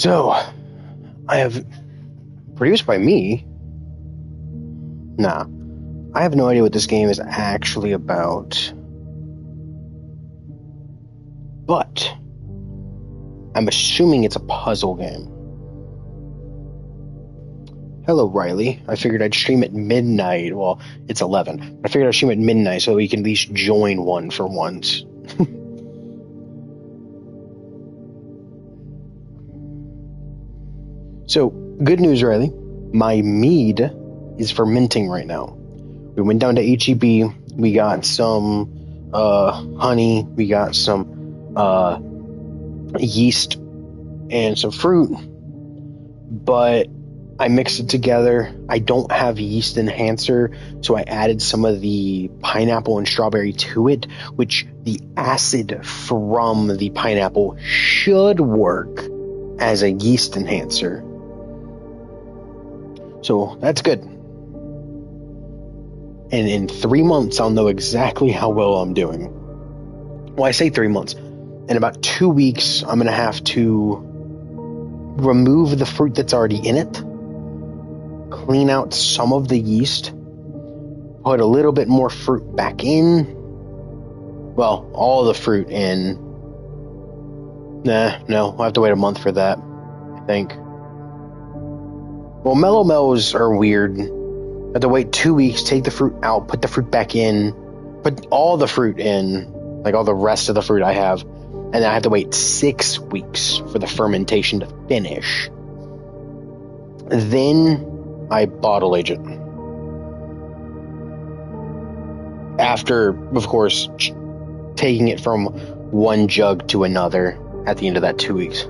So, I have produced by me. Nah, I have no idea what this game is actually about. But I'm assuming it's a puzzle game. Hello, Riley. I figured I'd stream at midnight. Well, it's 11. I figured I'd stream at midnight so we can at least join one for once. So, good news, Riley. My mead is fermenting right now. We went down to HEB. We got some honey. We got some yeast and some fruit. But I mixed it together. I don't have yeast enhancer, so I added some of the pineapple and strawberry to it, which the acid from the pineapple should work as a yeast enhancer. So that's good. And in 3 months, I'll know exactly how well I'm doing. Well, I say 3 months. In about 2 weeks, I'm going to have to remove the fruit that's already in it, clean out some of the yeast, put a little bit more fruit back in. Well, all the fruit in. No, I'll have to wait a month for that, I think. Well, Mellow Mellows are weird. I have to wait 2 weeks, take the fruit out, put the fruit back in, put all the fruit in, like all the rest of the fruit I have, and then I have to wait 6 weeks for the fermentation to finish. Then I bottle age it. After, of course, taking it from one jug to another at the end of that 2 weeks.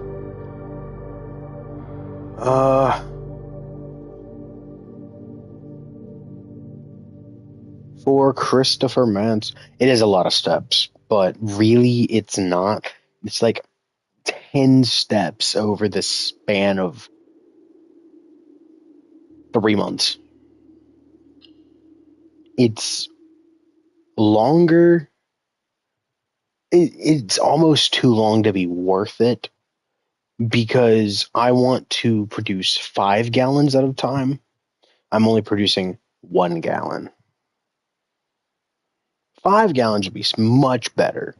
For Christopher Mance, it is a lot of steps, but really it's not. It's like 10 steps over the span of 3 months. It's longer. It's almost too long to be worth it because I want to produce 5 gallons at a time. I'm only producing 1 gallon. 5 gallons would be much better,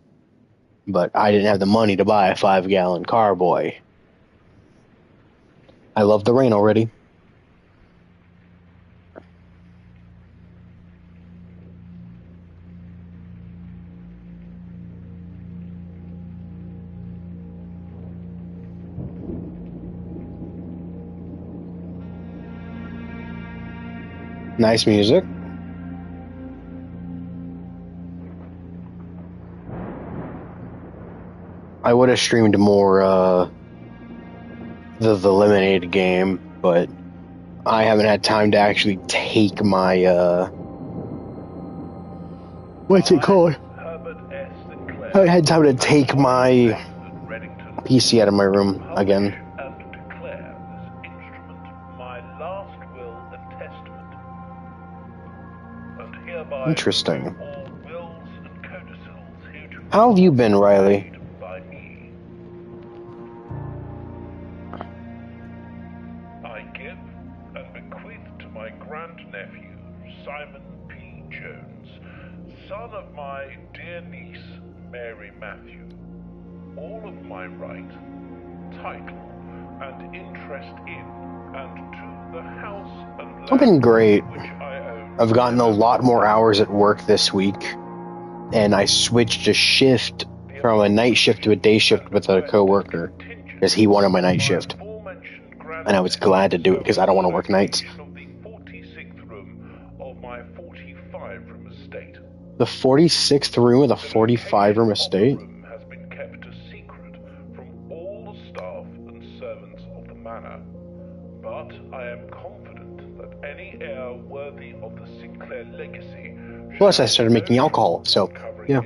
but I didn't have the money to buy a 5-gallon carboy. I love the rain already. Nice music. I would have streamed more the Lemonade game, but I haven't had time to actually take my what's it called? I haven't had time to take my PC out of my room again. Interesting. How have you been, Riley? I give and bequeath to my grandnephew, Simon P. Jones, son of my dear niece, Mary Matthew, all of my right, title, and interest in, and to the house and land I've been great. which I own. I've gotten a lot more hours at work this week, and I switched a shift from a night shift to a day shift with a coworker because he wanted my night shift, and I was glad to do it because I don't want to work nights. The 46th room of the 45-room estate? Has been kept a secret from all the staff and servants of the manor, but I am confident that any heir worthy of the Sinclair legacy. Plus, I started making alcohol, so yeah,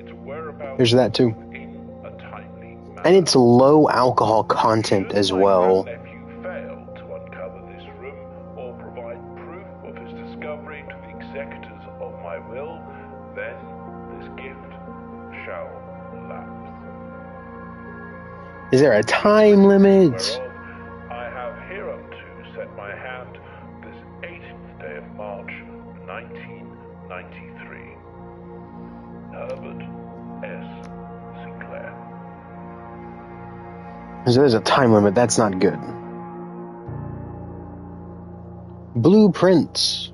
there's that too. And it's low alcohol content as well. Is there a time limit? set my hand this 18th day of March, 1993. Herbert S. Sinclair. So there's a time limit. That's not good. Blueprints.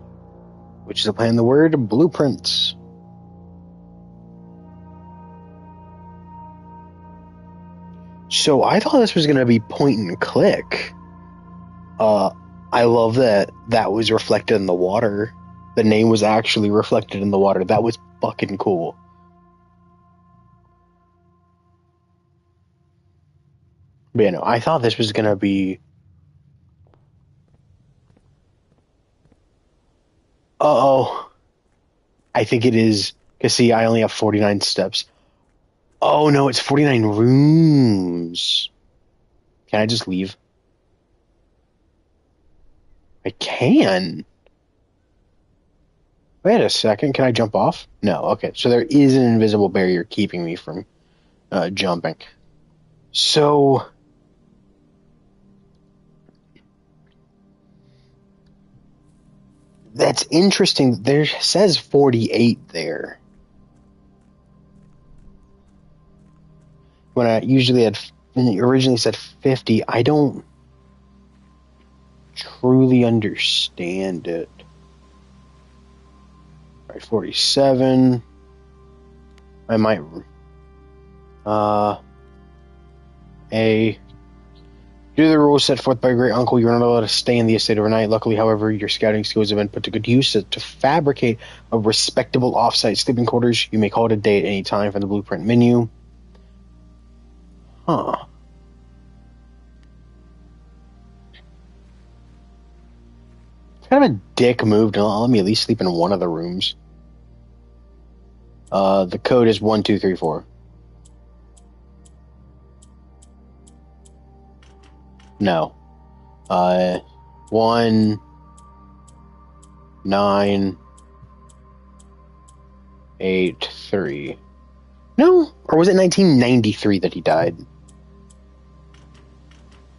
Which is a play on the word blueprints. So I thought this was going to be point and click. I love that was reflected in the water. The name was actually reflected in the water. That was fucking cool. But, I thought this was going to be... Uh-oh. I think it is. Because, see, I only have 49 steps. Oh, no, it's 49 rooms. Can I just leave? I can. Wait a second. Can I jump off? No. Okay. So there is an invisible barrier keeping me from jumping. So... That's interesting. There says 48 there. When I originally said 50, I don't truly understand it. All right, 47. I might... Due to the rules set forth by your great uncle, you are not allowed to stay in the estate overnight. Luckily, however, your scouting skills have been put to good use to fabricate a respectable off-site sleeping quarters. You may call it a day at any time from the blueprint menu. Huh. It's kind of a dick move to let me at least sleep in one of the rooms. The code is 1234. No. 1 9 8 3. No, or was it 1993 that he died?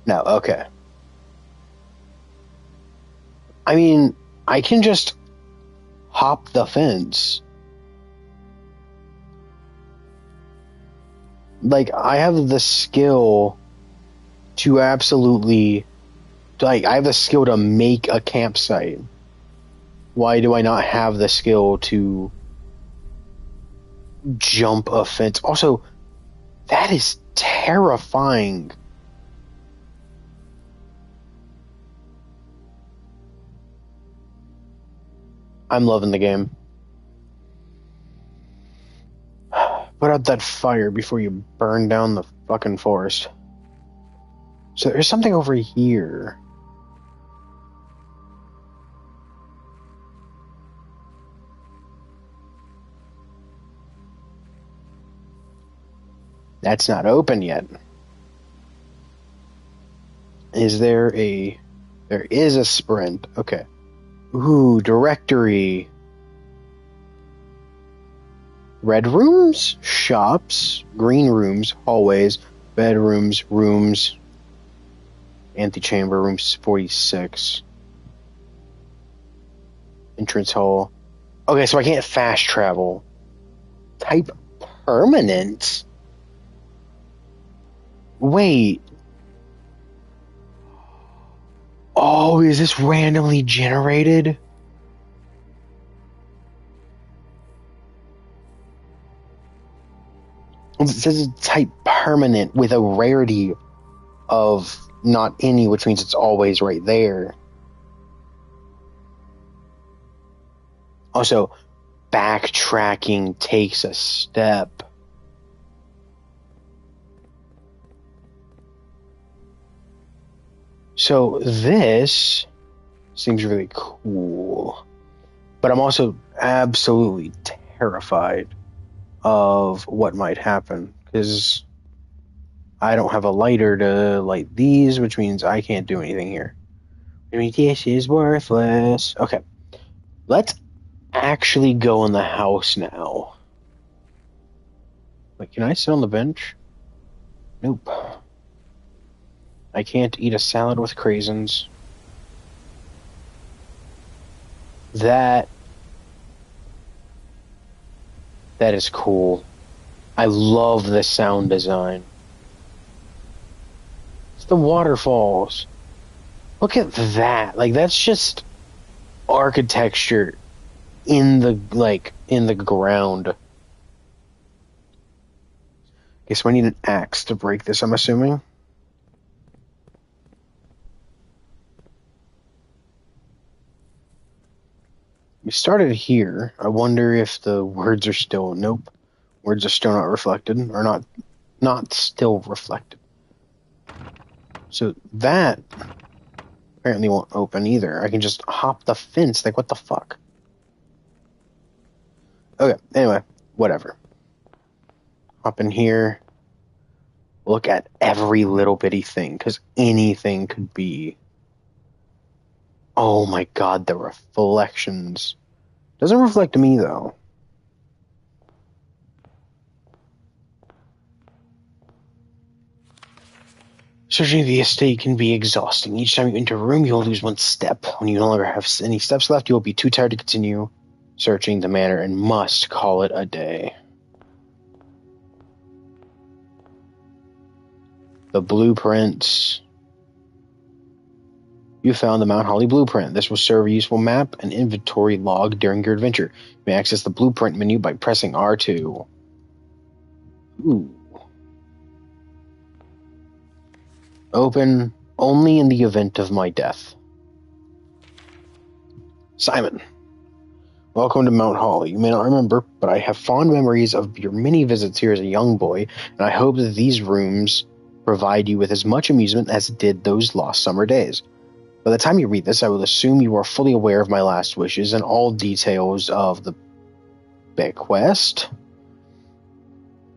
No, okay. I mean, I can just hop the fence. Like, I have the skill to absolutely... Like, I have the skill to make a campsite. Why do I not have the skill to jump a fence? Also, that is terrifying. I'm loving the game. Put out that fire before you burn down the fucking forest. So there's something over here. That's not open yet. Is there a... There is a sprint. Okay. Ooh, directory. Red rooms, shops, green rooms, hallways, bedrooms, rooms, antechamber, rooms 46. Entrance hall. Okay, so I can't fast travel. Type permanent? Wait. Oh, is this randomly generated? It says it's type permanent with a rarity of not any, which means it's always right there. Also, backtracking takes a step. So this seems really cool. But I'm also absolutely terrified of what might happen, because I don't have a lighter to light these, which means I can't do anything here. I mean, this is worthless. Okay, let's actually go in the house now. Wait, can I sit on the bench? Nope. I can't eat a salad with craisins. That is cool. I love the sound design. It's the waterfalls. Look at that. Like, that's just architecture in the ground. Okay, so I need an axe to break this, I'm assuming. We started here. I wonder if the words are still... Nope. Words are still not reflected, or not still reflected. So that apparently won't open either. I can just hop the fence. Like, what the fuck? Okay, anyway, whatever. Hop in here. Look at every little bitty thing, because anything could be... Oh my god, the reflections. Doesn't reflect me, though. Searching the estate can be exhausting. Each time you enter a room, you'll lose one step. When you no longer have any steps left, you'll be too tired to continue searching the manor and must call it a day. The blueprints. You found the Mount Holly blueprint. This will serve a useful map and inventory log during your adventure. You may access the blueprint menu by pressing R2. Ooh. Open only in the event of my death. Simon. Welcome to Mount Holly. You may not remember, but I have fond memories of your many visits here as a young boy, and I hope that these rooms provide you with as much amusement as it did those lost summer days. By the time you read this, I will assume you are fully aware of my last wishes and all details of the bequest.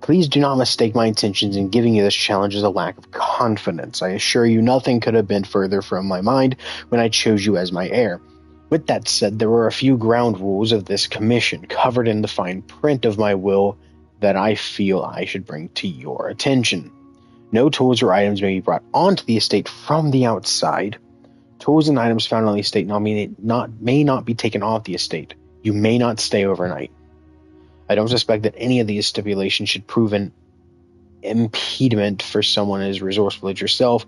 Please do not mistake my intentions in giving you this challenge as a lack of confidence. I assure you nothing could have been further from my mind when I chose you as my heir. With that said, there were a few ground rules of this commission covered in the fine print of my will that I feel I should bring to your attention. No tools or items may be brought onto the estate from the outside. Tools and items found on the estate may not be taken off the estate. You may not stay overnight. I don't suspect that any of these stipulations should prove an impediment for someone as resourceful as yourself,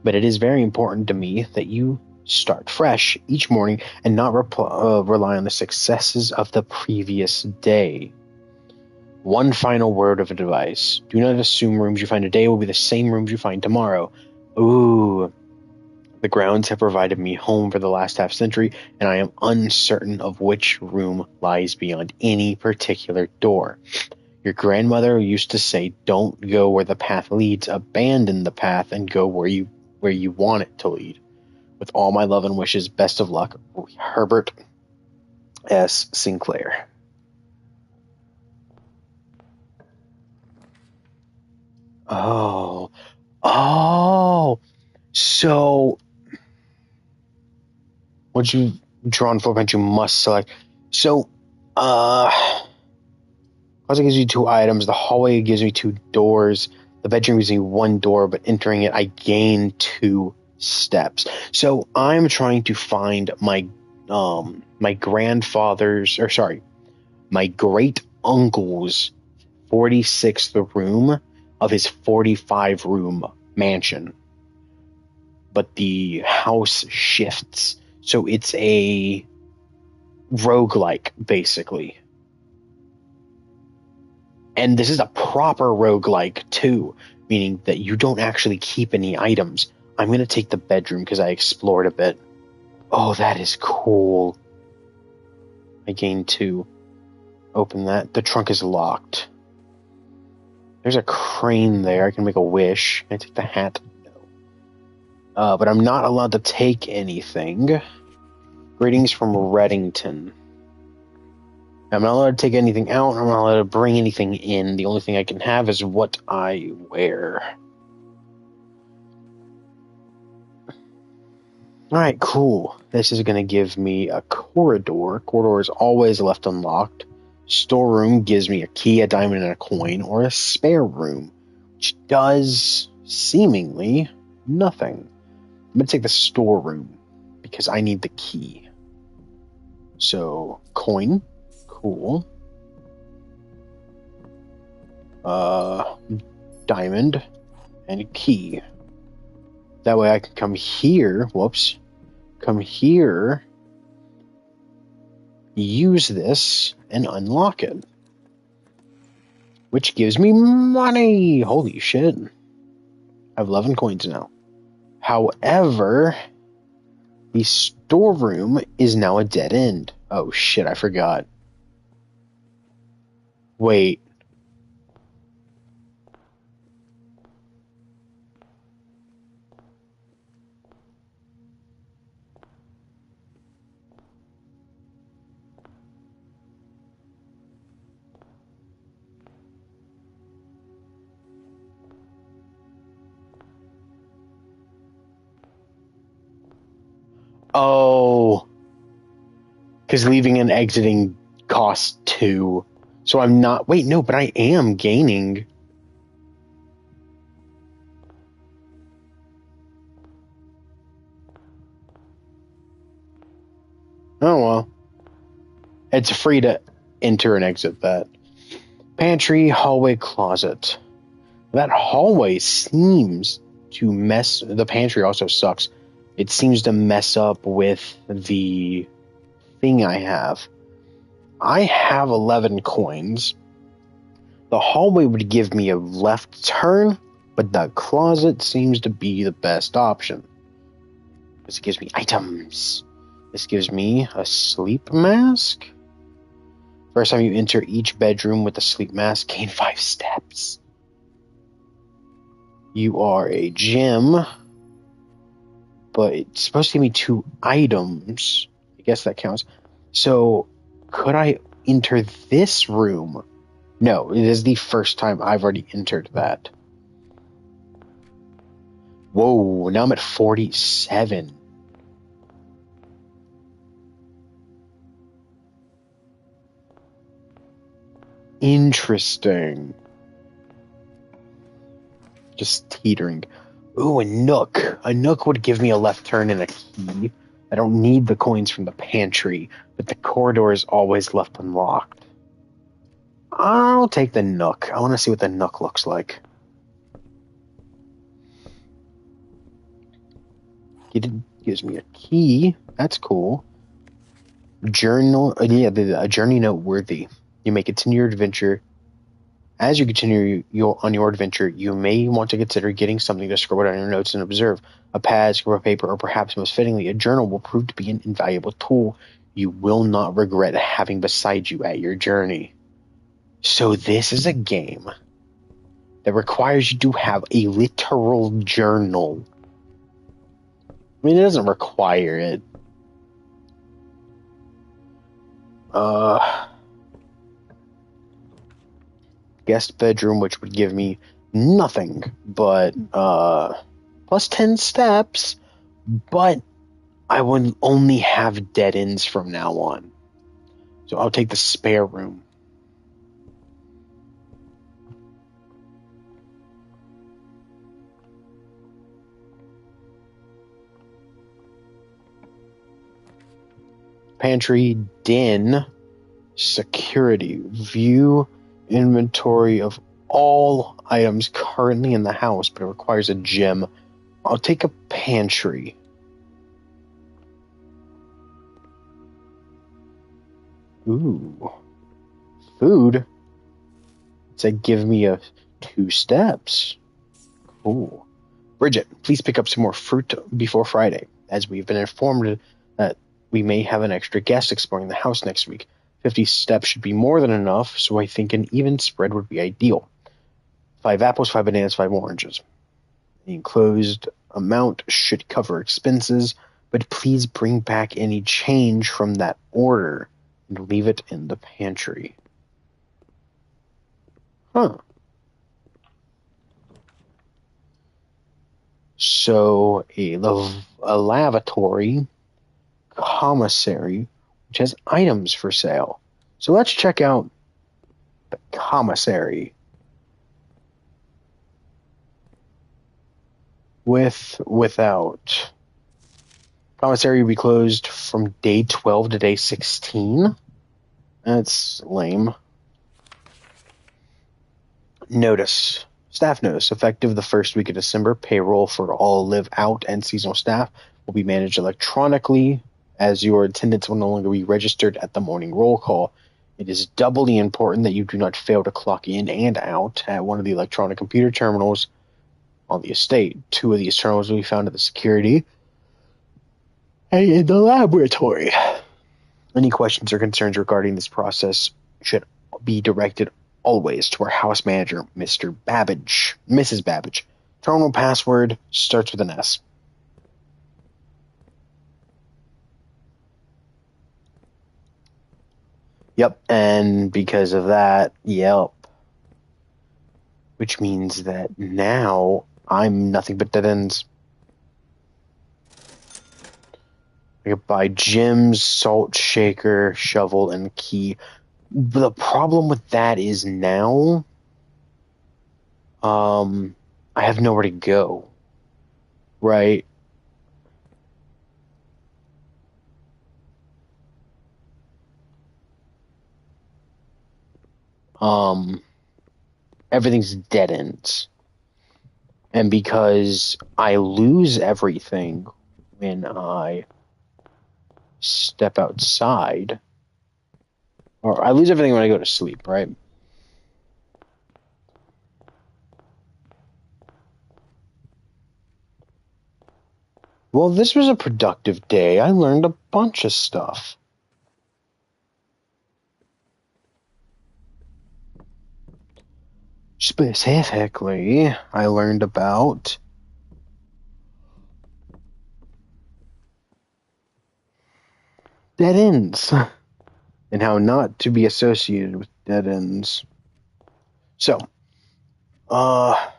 but it is very important to me that you start fresh each morning and not rely on the successes of the previous day. One final word of advice. Do not assume rooms you find today will be the same rooms you find tomorrow. Ooh. The grounds have provided me home for the last half-century, and I am uncertain of which room lies beyond any particular door. Your grandmother used to say, don't go where the path leads, abandon the path and go where you want it to lead. With all my love and wishes, best of luck, Herbert S. Sinclair. Oh. So, once you've drawn footprint, you must select. So, closet gives you 2 items. The hallway gives me 2 doors. The bedroom gives me 1 door, but entering it, I gain 2 steps. So I'm trying to find my great uncle's 46th room of his 45 room mansion. But the house shifts. So it's a roguelike, basically. And this is a proper roguelike, too, meaning that you don't actually keep any items. I'm going to take the bedroom because I explored a bit. Oh, that is cool. I gained 2. Open that. The trunk is locked. There's a crane there. I can make a wish. Can I take the hat? No. But I'm not allowed to take anything. Greetings from Reddington. I'm not allowed to take anything out. I'm not allowed to bring anything in. The only thing I can have is what I wear. Alright, cool. This is going to give me a corridor. Corridor is always left unlocked. Storeroom gives me a key, a diamond, and a coin, or a spare room, which does seemingly nothing. I'm going to take the storeroom because I need the key. So, coin. Cool. Diamond. And key. That way I can come here. Whoops. Come here. Use this and unlock it. Which gives me money. Holy shit. I have 11 coins now. However, the storeroom is now a dead end. Oh shit, I forgot. Wait. Oh. Because leaving and exiting costs 2. So I'm not... Wait, no, but I am gaining. Oh, well. It's free to enter and exit that. Pantry, hallway, closet. That hallway seems to mess... The pantry also sucks. It seems to mess up with the thing I have. I have 11 coins. The hallway would give me a left turn, but the closet seems to be the best option. This gives me items. This gives me a sleep mask. First time you enter each bedroom with a sleep mask, gain 5 steps. You are a gym, but it's supposed to give me 2 items. I guess that counts. So, could I enter this room? No, it is the first time I've already entered that. Whoa, now I'm at 47. Interesting. Just teetering. Ooh, a nook. A nook would give me a left turn and a key. I don't need the coins from the pantry, but the corridor is always left unlocked. I'll take the nook. I want to see what the nook looks like. It gives me a key. That's cool. Journal. A journey noteworthy. You may continue your adventure. As you continue on your adventure, you may want to consider getting something to scribble down your notes and observe. A pad, scrap of paper, or perhaps most fittingly, a journal will prove to be an invaluable tool you will not regret having beside you at your journey. So this is a game that requires you to have a literal journal. I mean, it doesn't require it. Guest bedroom, which would give me nothing but plus 10 steps, but I would only have dead ends from now on. So I'll take the spare room. Pantry, den, security, view inventory of all items currently in the house, but it requires a gem. I'll take a pantry. Ooh. Food. It's like give me 2 steps. Cool. Bridget, please pick up some more fruit before Friday, as we've been informed that we may have an extra guest exploring the house next week. 50 steps should be more than enough, so I think an even spread would be ideal. 5 apples, 5 bananas, 5 oranges. The enclosed amount should cover expenses, but please bring back any change from that order and leave it in the pantry. Huh. So, a lavatory, commissary, which has items for sale. So let's check out the commissary. Without. Commissary will be closed from day 12 to day 16. That's lame. Notice. Staff notice. Effective the first week of December, payroll for all live-out and seasonal staff will be managed electronically, as your attendance will no longer be registered at the morning roll call. It is doubly important that you do not fail to clock in and out at one of the electronic computer terminals on the estate. 2 of these terminals will be found at the security and in the laboratory. Any questions or concerns regarding this process should be directed always to our house manager, Mr. Babbage. Mrs. Babbage. Terminal password starts with an S. Yep, and because of that, yep. Which means that now I'm nothing but dead ends. I could buy gems, salt shaker, shovel, and key. The problem with that is now, I have nowhere to go, right? Everything's dead ends. And because I lose everything when I step outside, or I lose everything when I go to sleep, right? Well, this was a productive day. I learned a bunch of stuff. Specifically, I learned about dead ends and how not to be associated with dead ends. So, let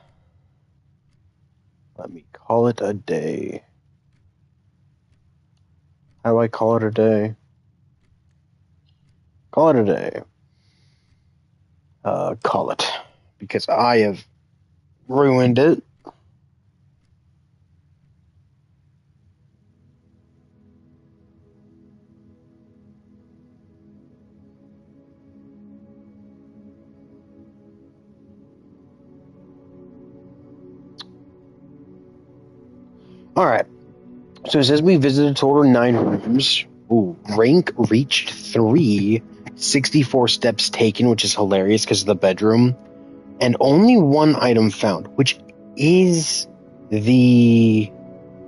me call it a day. How do I call it a day? Call it a day. Call it. Because I have ruined it. Alright. So it says we visited a total of 9 rooms. Ooh, rank reached 3. 64 steps taken, which is hilarious because of the bedroom. And only 1 item found, which is the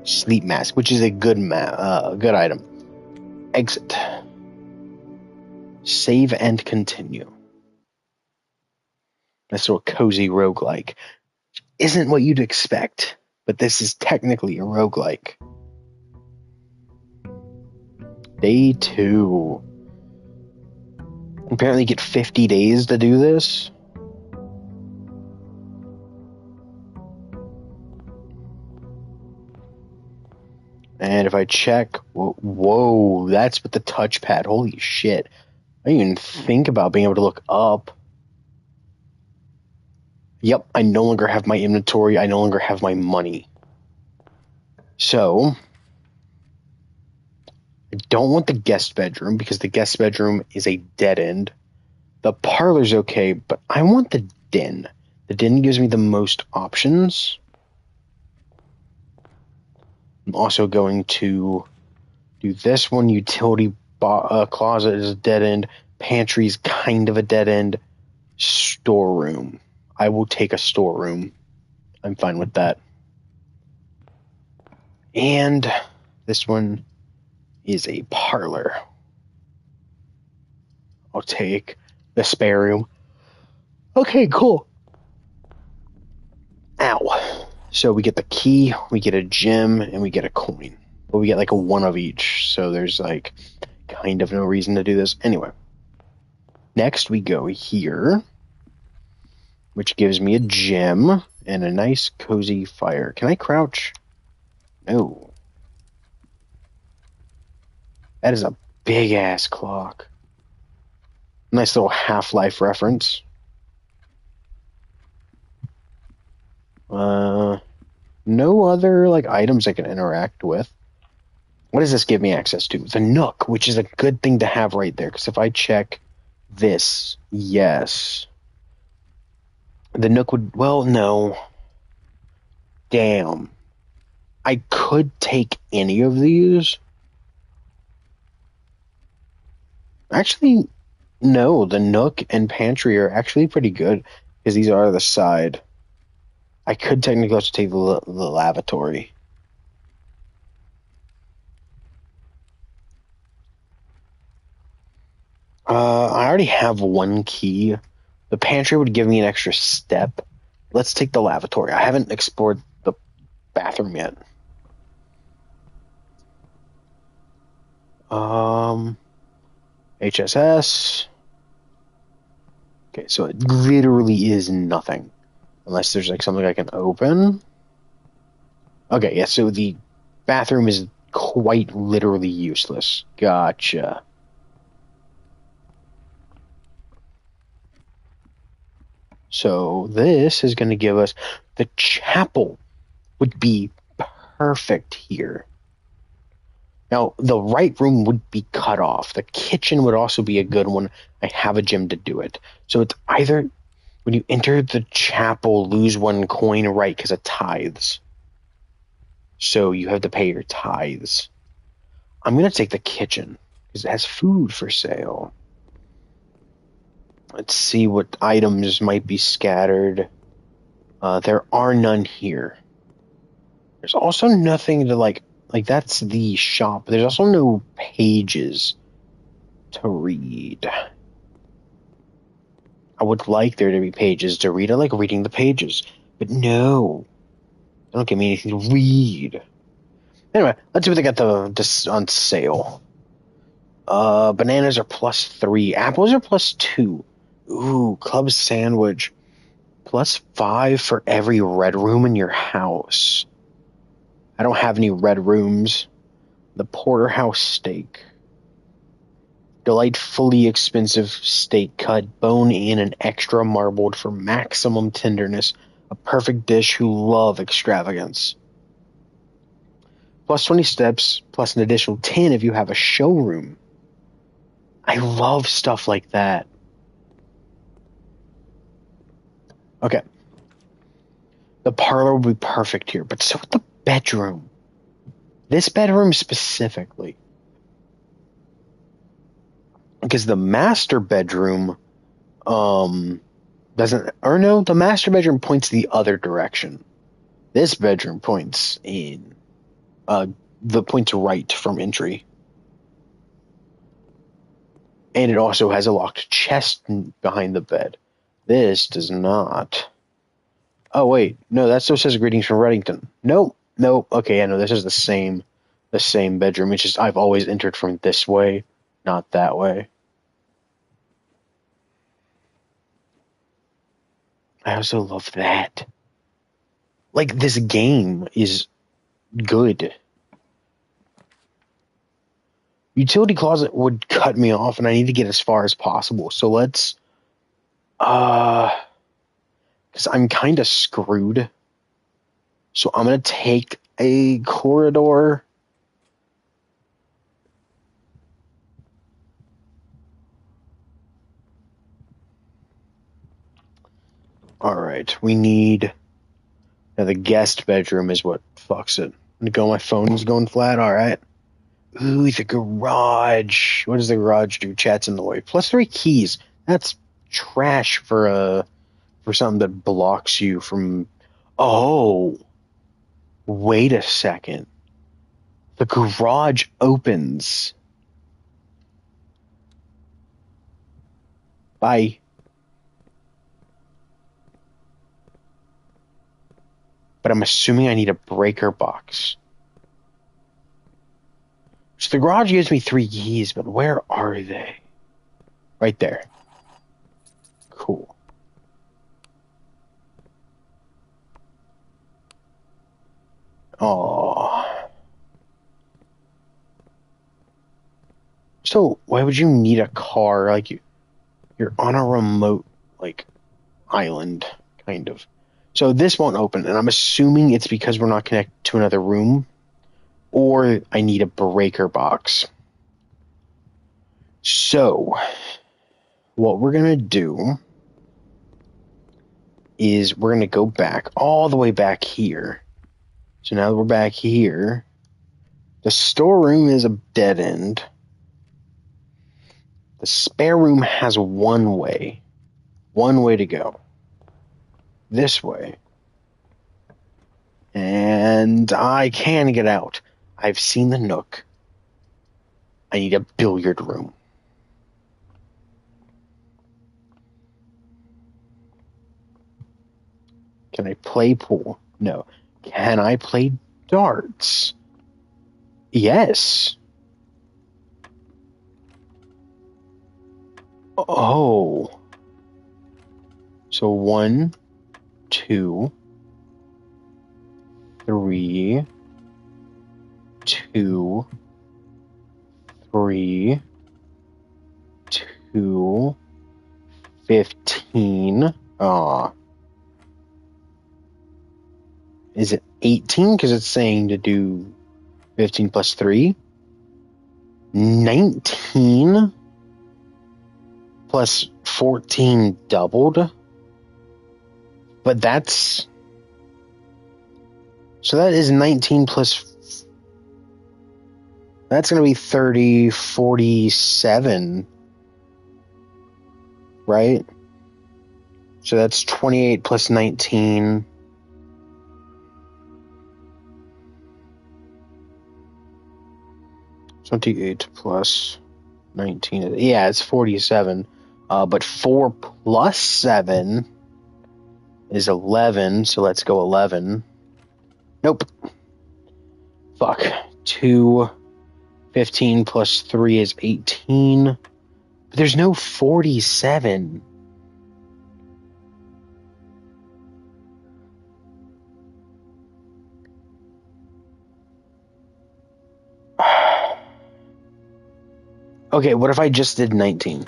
sleep mask, which is a good good item. Exit. Save and continue. That's sort of cozy roguelike. Isn't what you'd expect, but this is technically a roguelike. Day 2. Apparently you get 50 days to do this. And if I check, whoa, that's with the touchpad. Holy shit. I didn't even think about being able to look up. Yep, I no longer have my inventory. I no longer have my money. So, I don't want the guest bedroom because the guest bedroom is a dead end. The parlor's okay, but I want the den. The den gives me the most options. I'm also going to do this one. Utility closet is a dead end. Pantry's kind of a dead end. Storeroom. I will take a storeroom. I'm fine with that. And this one is a parlor. I'll take the spare room. Okay, cool. Ow. So we get the key, we get a gem, and we get a coin. But we get like a 1 of each, so there's like kind of no reason to do this. Anyway. Next we go here, which gives me a gem and a nice cozy fire. Can I crouch? No. That is a big ass clock. Nice little Half-Life reference. No other like items I can interact with. What does this give me access to? The Nook, which is a good thing to have right there. Because if I check this, yes. The Nook would, well, no. Damn. I could take any of these. Actually, no. The Nook and Pantry are actually pretty good. Because these are the side. I could technically also take the lavatory. I already have one key. The pantry would give me an extra step. Let's take the lavatory. I haven't explored the bathroom yet. HSS. Okay, so it literally is nothing. Unless there's like something I can open. Okay, yeah, so the bathroom is quite literally useless. Gotcha. So this is going to give us the chapel would be perfect here. Now, the right room would be cut off. The kitchen would also be a good one. I have a gym to do it. So it's either when you enter the chapel, lose one coin, right, because of tithes. So you have to pay your tithes. I'm going to take the kitchen because it has food for sale. Let's see what items might be scattered. There are none here. There's also nothing to like that's the shop. There's also no pages to read. I would like there to be pages to read. I like reading the pages. But no. They don't give me anything to read. Anyway, let's see what they got on sale. Bananas are +3. Apples are +2. Ooh, club sandwich. +5 for every red room in your house. I don't have any red rooms. The porterhouse steak. Delightfully expensive steak cut, bone in and extra marbled for maximum tenderness. A perfect dish who love extravagance. +20 steps, plus an additional 10 if you have a showroom. I love stuff like that. Okay. The parlor will be perfect here, but so would the bedroom. This bedroom specifically. Because the master bedroom doesn't, or no, the master bedroom points the other direction. This bedroom points in points right from entry. And it also has a locked chest behind the bed. This does not. Oh wait, no, that still says greetings from Reddington. Nope. Okay, yeah, no, this is the same bedroom. It's just I've always entered from this way, not that way. I also love that. Like, this game is good. Utility closet would cut me off, and I need to get as far as possible. So let's, because I'm kind of screwed. So I'm gonna take a corridor. All right, we need. Now the guest bedroom is what fucks it. I'm gonna go. My phone's going flat. All right. Ooh, the garage. What does the garage do? Chat's in the way. +3 keys. That's trash for something that blocks you from. Oh, wait a second. The garage opens. Bye. But I'm assuming I need a breaker box. So the garage gives me 3 keys, but where are they? Right there. Cool. Oh. So why would you need a car? Like you're on a remote island, kind of. So this won't open, and I'm assuming it's because we're not connected to another room. or I need a breaker box. So, what we're going to do is we're going to go back all the way back here. So now that we're back here, the storeroom is a dead end. The spare room has one way to go. This way. And I can get out. I've seen the Nook. I need a billiard room. Can I play pool? No. Can I play darts? Yes. Oh. So 1, 2, 3, 2, 3, 2, 15. Aw. Is it 18? Because it's saying to do 15 plus 3. 19 plus 14 doubled. But that's... So that is 19 plus... That's going to be 30, 47. Right? So that's 28 plus 19... 28 plus 19. Yeah, it's 47. But 4 plus 7 is 11. So let's go 11. Nope. Fuck. 2. 15 plus 3 is 18. But there's no 47. Okay, what if I just did 19?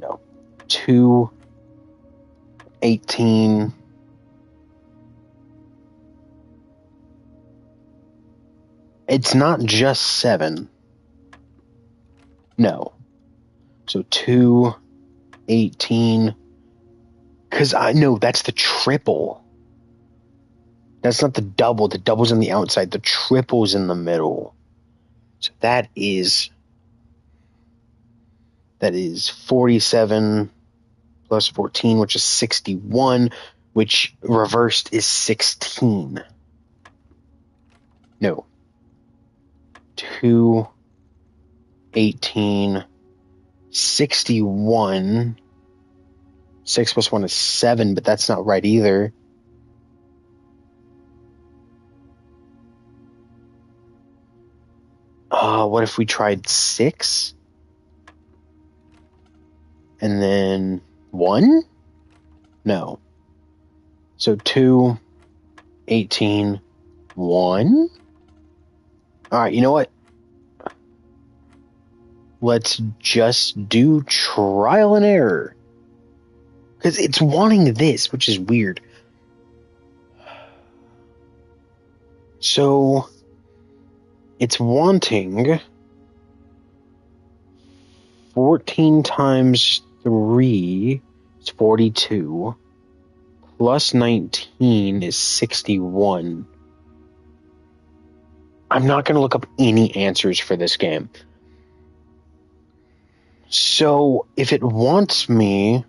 No. 2, 18. It's not just 7. No. So 2, 18. Because I know that's the triple. That's not the double. The double's on the outside. The triple's in the middle. So that is 47 plus 14, which is 61, which reversed is 16. No. 2, 18, 61. 6 plus 1 is 7, but that's not right either. What if we tried 6? And then 1? No. So 2, 18, 1? Alright, you know what? Let's just do trial and error. Because it's wanting this, which is weird. So, it's wanting 14 times 3 is 42, plus 19 is 61. I'm not going to look up any answers for this game. So, if it wants me...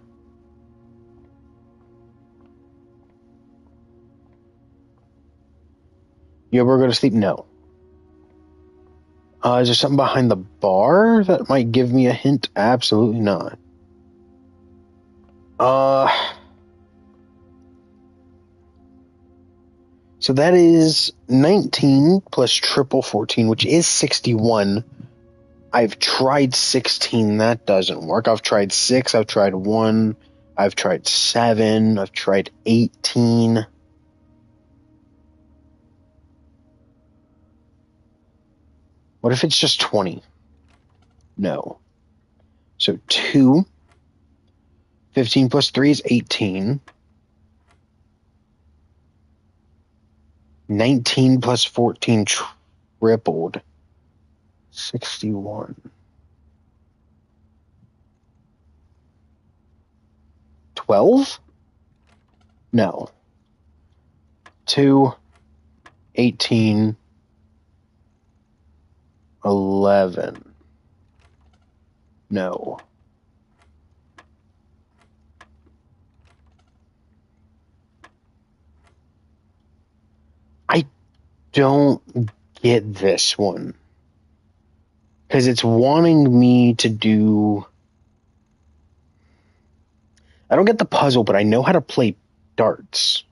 You ever go to sleep? No. Is there something behind the bar that might give me a hint? Absolutely not. So that is 19 plus triple 14, which is 61. I've tried 16. That doesn't work. I've tried 6. I've tried 1. I've tried 7. I've tried 18. What if it's just 20? No. So 2. 15 plus 3 is 18. 19 plus 14 tripled. 61. 12? No. 2, 18, 11. No. I don't get this one. Because it's wanting me to do... I don't get the puzzle, but I know how to play darts.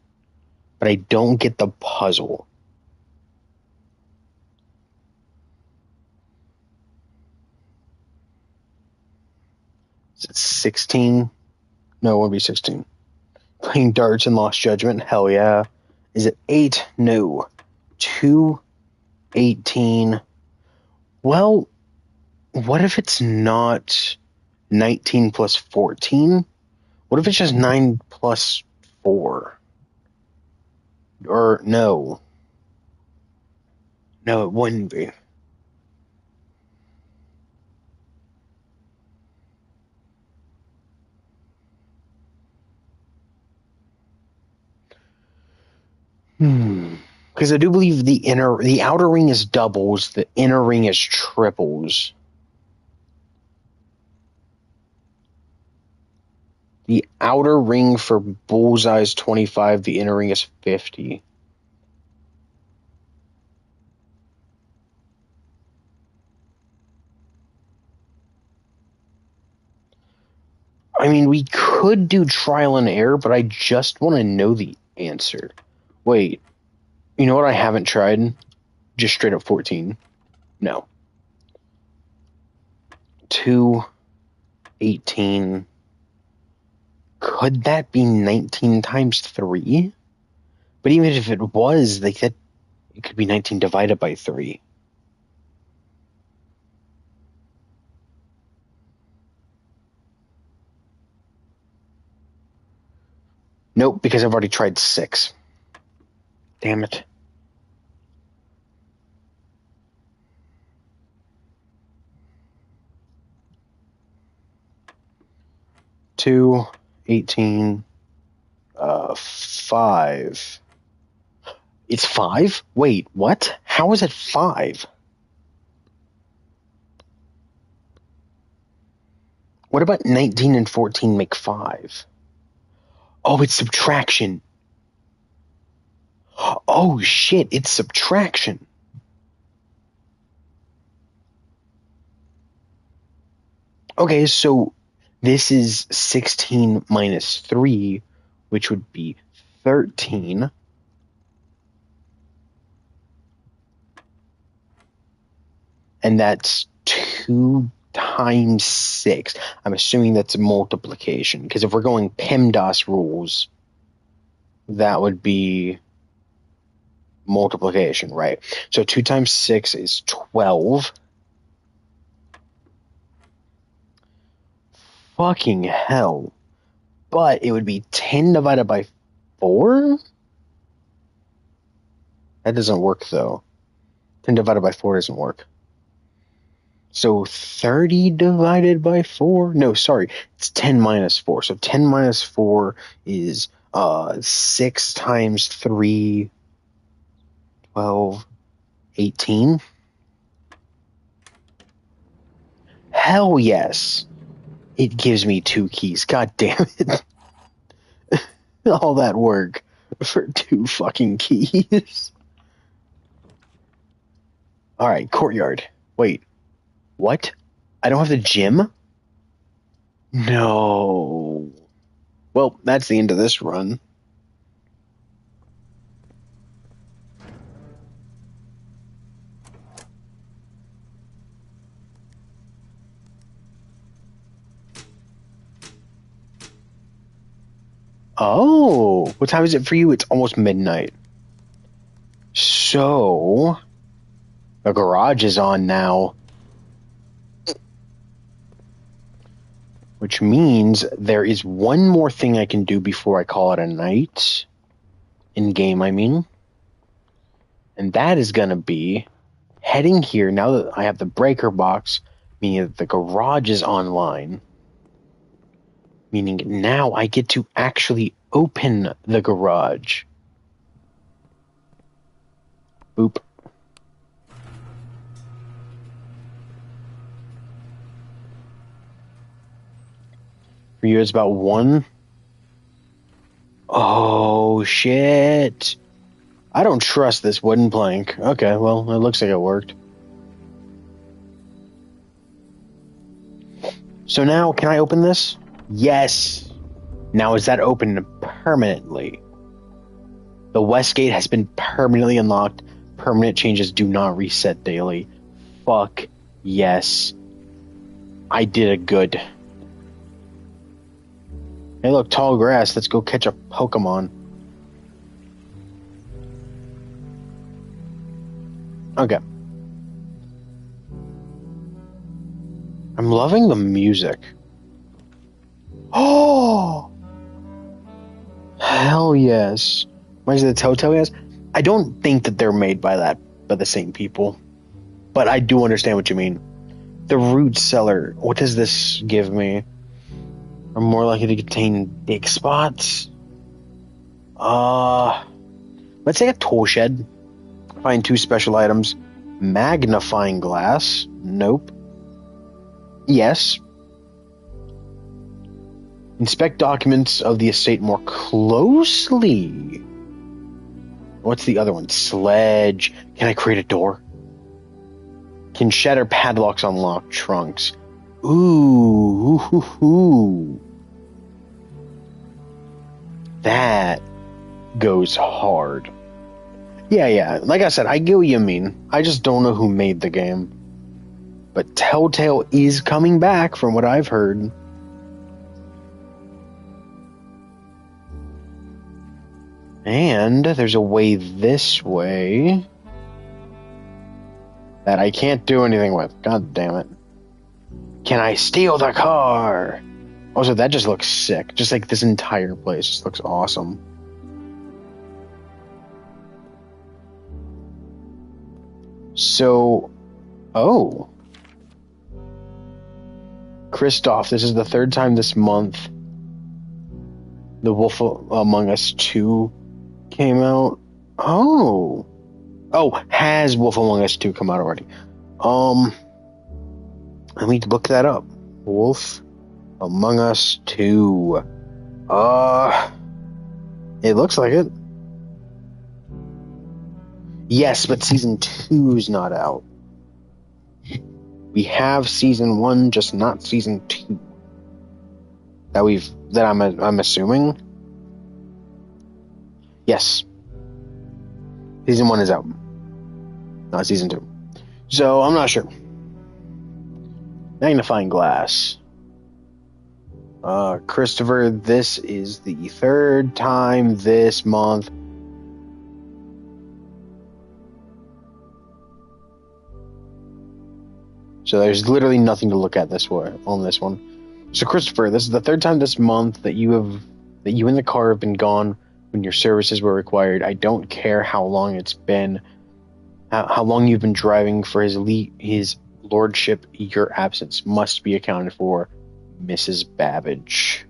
But I don't get the puzzle. Is it 16? No, it won't be 16. Playing darts and Lost Judgment? Hell yeah. Is it 8? No. 2, 18. Well, what if it's not 19 plus 14? What if it's just 9 plus 4? Or no. No, it wouldn't be. Because I do believe the outer ring is doubles, the inner ring is triples. The outer ring for Bullseye is 25, the inner ring is 50. I mean, we could do trial and error, but I just want to know the answer. Wait, you know what I haven't tried? Just straight up 14. No. 2, 18. Could that be 19 times 3? But even if it was, like that, it could be 19 divided by 3. Nope, because I've already tried 6. Damn it. Two, 18, 5. It's 5? Wait, what? How is it 5? What about 19 and 14 make 5? Oh, it's subtraction. Oh, shit, it's subtraction. Okay, so this is 16 minus 3, which would be 13. And that's 2 times 6. I'm assuming that's a multiplication, because if we're going PEMDAS rules, that would be multiplication, right? So 2 times 6 is 12. Fucking hell. But it would be 10 divided by 4? That doesn't work, though. 10 divided by 4 doesn't work. So 30 divided by 4? No, sorry. It's 10 minus 4. So 10 minus 4 is 6 times 3, 12, 18. Hell yes. It gives me 2 keys. God damn it. All that work for 2 fucking keys. Alright, courtyard. Wait. What? I don't have the gym? No. Well, that's the end of this run. Oh, what time is it for you? It's almost midnight. So, the garage is on now. Which means there is one more thing I can do before I call it a night. In game, I mean. And that is going to be heading here now that I have the breaker box, meaning that the garage is online. Meaning now I get to actually open the garage. Boop. For you, it's about 1. Oh, shit. I don't trust this wooden plank. Okay, well, it looks like it worked. So now, can I open this? Yes. Now, is that open permanently? The west gate has been permanently unlocked. Permanent changes do not reset daily. Fuck yes. I did it good. Hey, look, tall grass. Let's go catch a Pokemon. Okay. I'm loving the music. Oh! Hell yes. Reminds me of the Telltale yes? I don't think that they're made by the same people. But I do understand what you mean. The root cellar. What does this give me? Are more likely to contain dick spots? Let's say a tool shed. Find 2 special items. Magnifying glass. Nope. Yes. Inspect documents of the estate more closely. What's the other one? Sledge. Can I create a door? Can shatter padlocks on locked trunks. Ooh. That goes hard. Yeah. Like I said, I get what you mean. I just don't know who made the game. But Telltale is coming back from what I've heard. And there's a way this way that I can't do anything with. God damn it. Can I steal the car? Also, that just looks sick. Just like this entire place just looks awesome. So, oh. Kristoff, this is the 3rd time this month The Wolf Among Us 2 came out. Oh, has Wolf Among Us 2 come out already? Let me look that up. Wolf Among Us 2. It looks like it. Yes, but season 2's not out. We have season 1, just not season 2. That I'm assuming. Yes. Season 1 is out. Not season 2. So I'm not sure. Magnifying glass. Christopher, this is the 3rd time this month. So there's literally nothing to look at on this one. So Christopher, this is the 3rd time this month that you and the car have been gone when your services were required. I don't care how long it's been, how long you've been driving for his lordship. Your absence must be accounted for, Mrs. Babbage.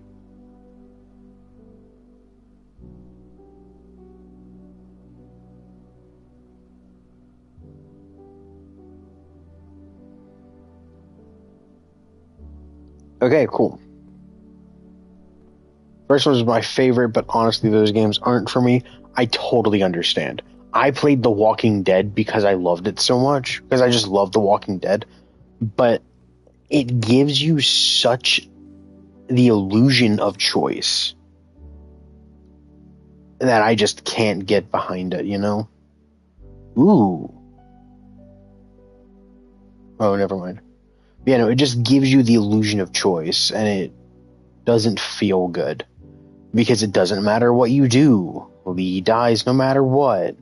Okay, cool. First one was my favorite, but honestly, those games aren't for me. I totally understand. I played The Walking Dead because I loved it so much, because I just love The Walking Dead. But it gives you such the illusion of choice that I just can't get behind it, you know? Ooh. Oh, never mind. Yeah, no, it just gives you the illusion of choice, and it doesn't feel good. Because it doesn't matter what you do. Lee dies no matter what.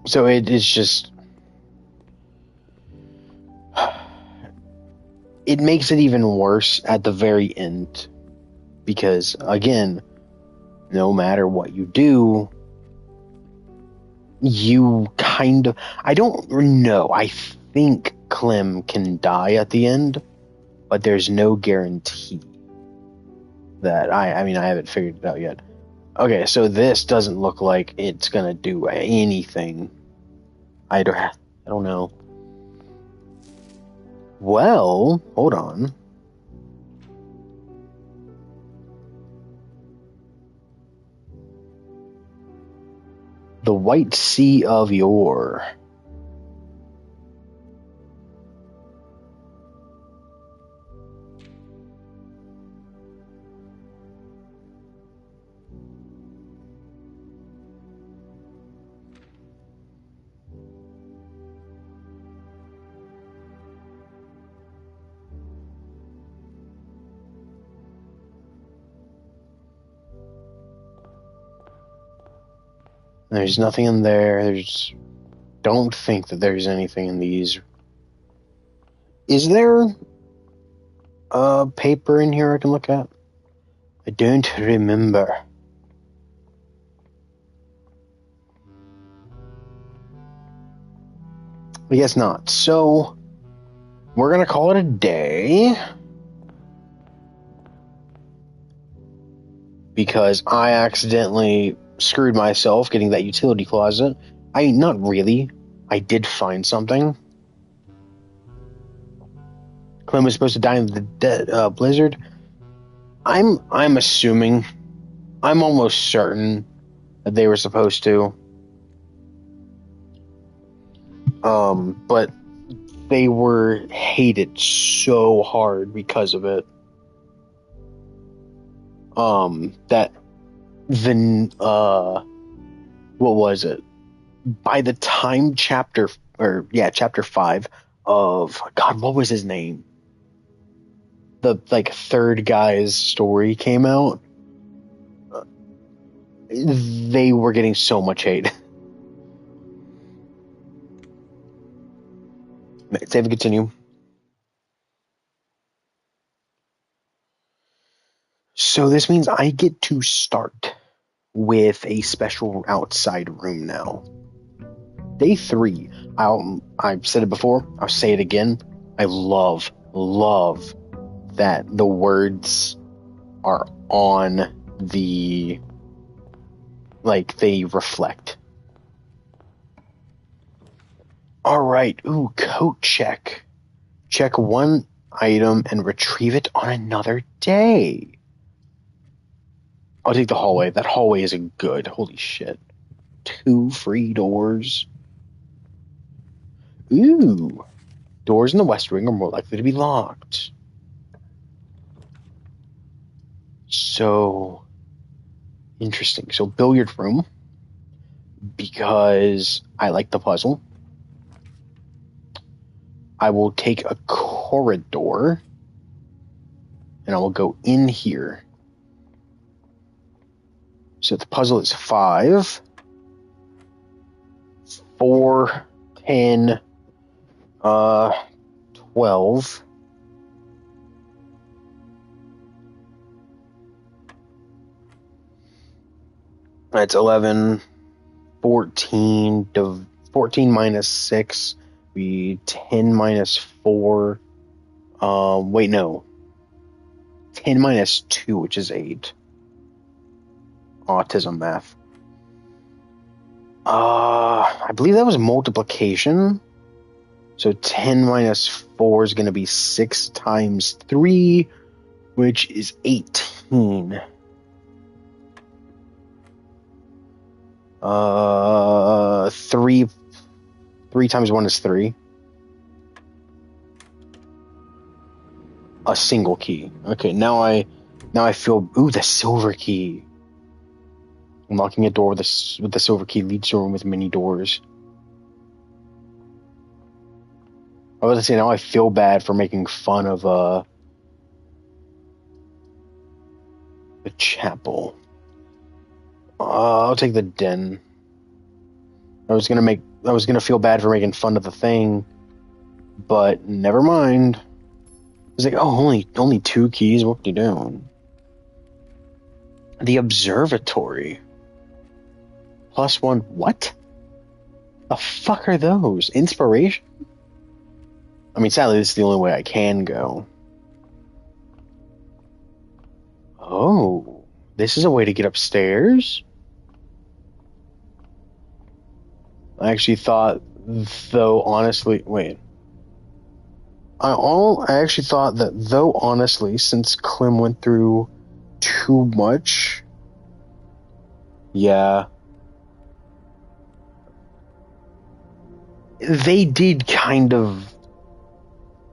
So it is just... it makes it even worse at the very end. Because, again, no matter what you do, you kind of... I don't know. I think Clem can die at the end, but there's no guarantee that... I mean, I haven't figured it out yet. Okay, so this doesn't look like it's gonna do anything. I don't know. Well, hold on. The White Sea of Yore. There's nothing in there. Don't think that there's anything in these. Is there a paper in here I can look at? I don't remember. I guess not. So, we're going to call it a day. Because I accidentally screwed myself getting that utility closet. Not really. I did find something. Clem was supposed to die in the blizzard. I'm assuming. I'm almost certain that they were supposed to. But they were hated so hard because of it. That what was it? By the time chapter 5 of God, what was his name? The third guy's story came out. They were getting so much hate. Save and continue. So this means I get to start with a special outside room now. Day 3. I've said it before. I'll say it again. I love that the words are on the... they reflect. Alright, coat check. Check one item and retrieve it on another day. I'll take the hallway. That hallway isn't good. Holy shit. 2 free doors. Ooh. Doors in the West Wing are more likely to be locked. So, interesting. So, billiard room. Because I like the puzzle. I will take a corridor. And I will go in here. So the puzzle is 5, 4, 10, 12. That's 11, 14, 14 minus 6, be 10 minus 4. Wait, no. 10 minus 2, which is 8. Autism math. I believe that was multiplication. So 10 minus 4 is going to be 6 times 3, which is 18. 3 times 1 is 3. A single key. Okay, now I feel... Ooh, the silver key. Unlocking a door with the silver key leads to a room with many doors. I was going to say, now I feel bad for making fun of the chapel. I'll take the den. I was gonna feel bad for making fun of the thing, but never mind. It's like, oh, only 2 keys. What are you doing? The observatory. +1. What? The fuck are those? Inspiration? I mean, sadly, this is the only way I can go. Oh, this is a way to get upstairs? I actually thought, though, honestly, wait. I actually thought that, though, honestly, since Clem went through too much, yeah, they did kind of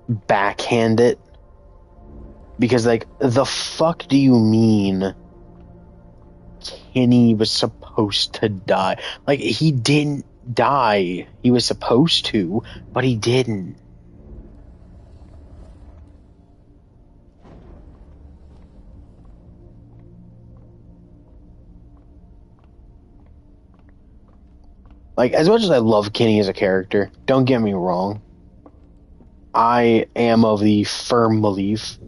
backhand it. Because, like, the fuck do you mean Kenny was supposed to die? Like, he didn't die. He was supposed to, but he didn't. Like, as much as I love Kenny as a character, don't get me wrong, I am of the firm belief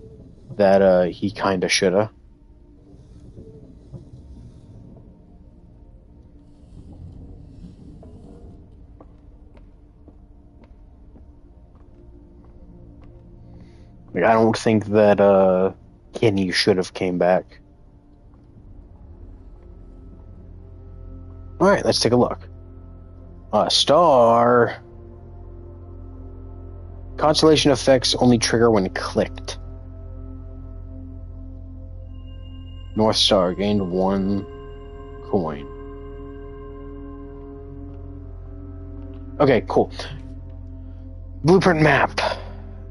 that he kinda shoulda. Like, I don't think that Kenny should have came back. Alright, let's take a look. Star. Constellation effects only trigger when clicked. North Star gained 1 coin. Okay, cool. Blueprint map.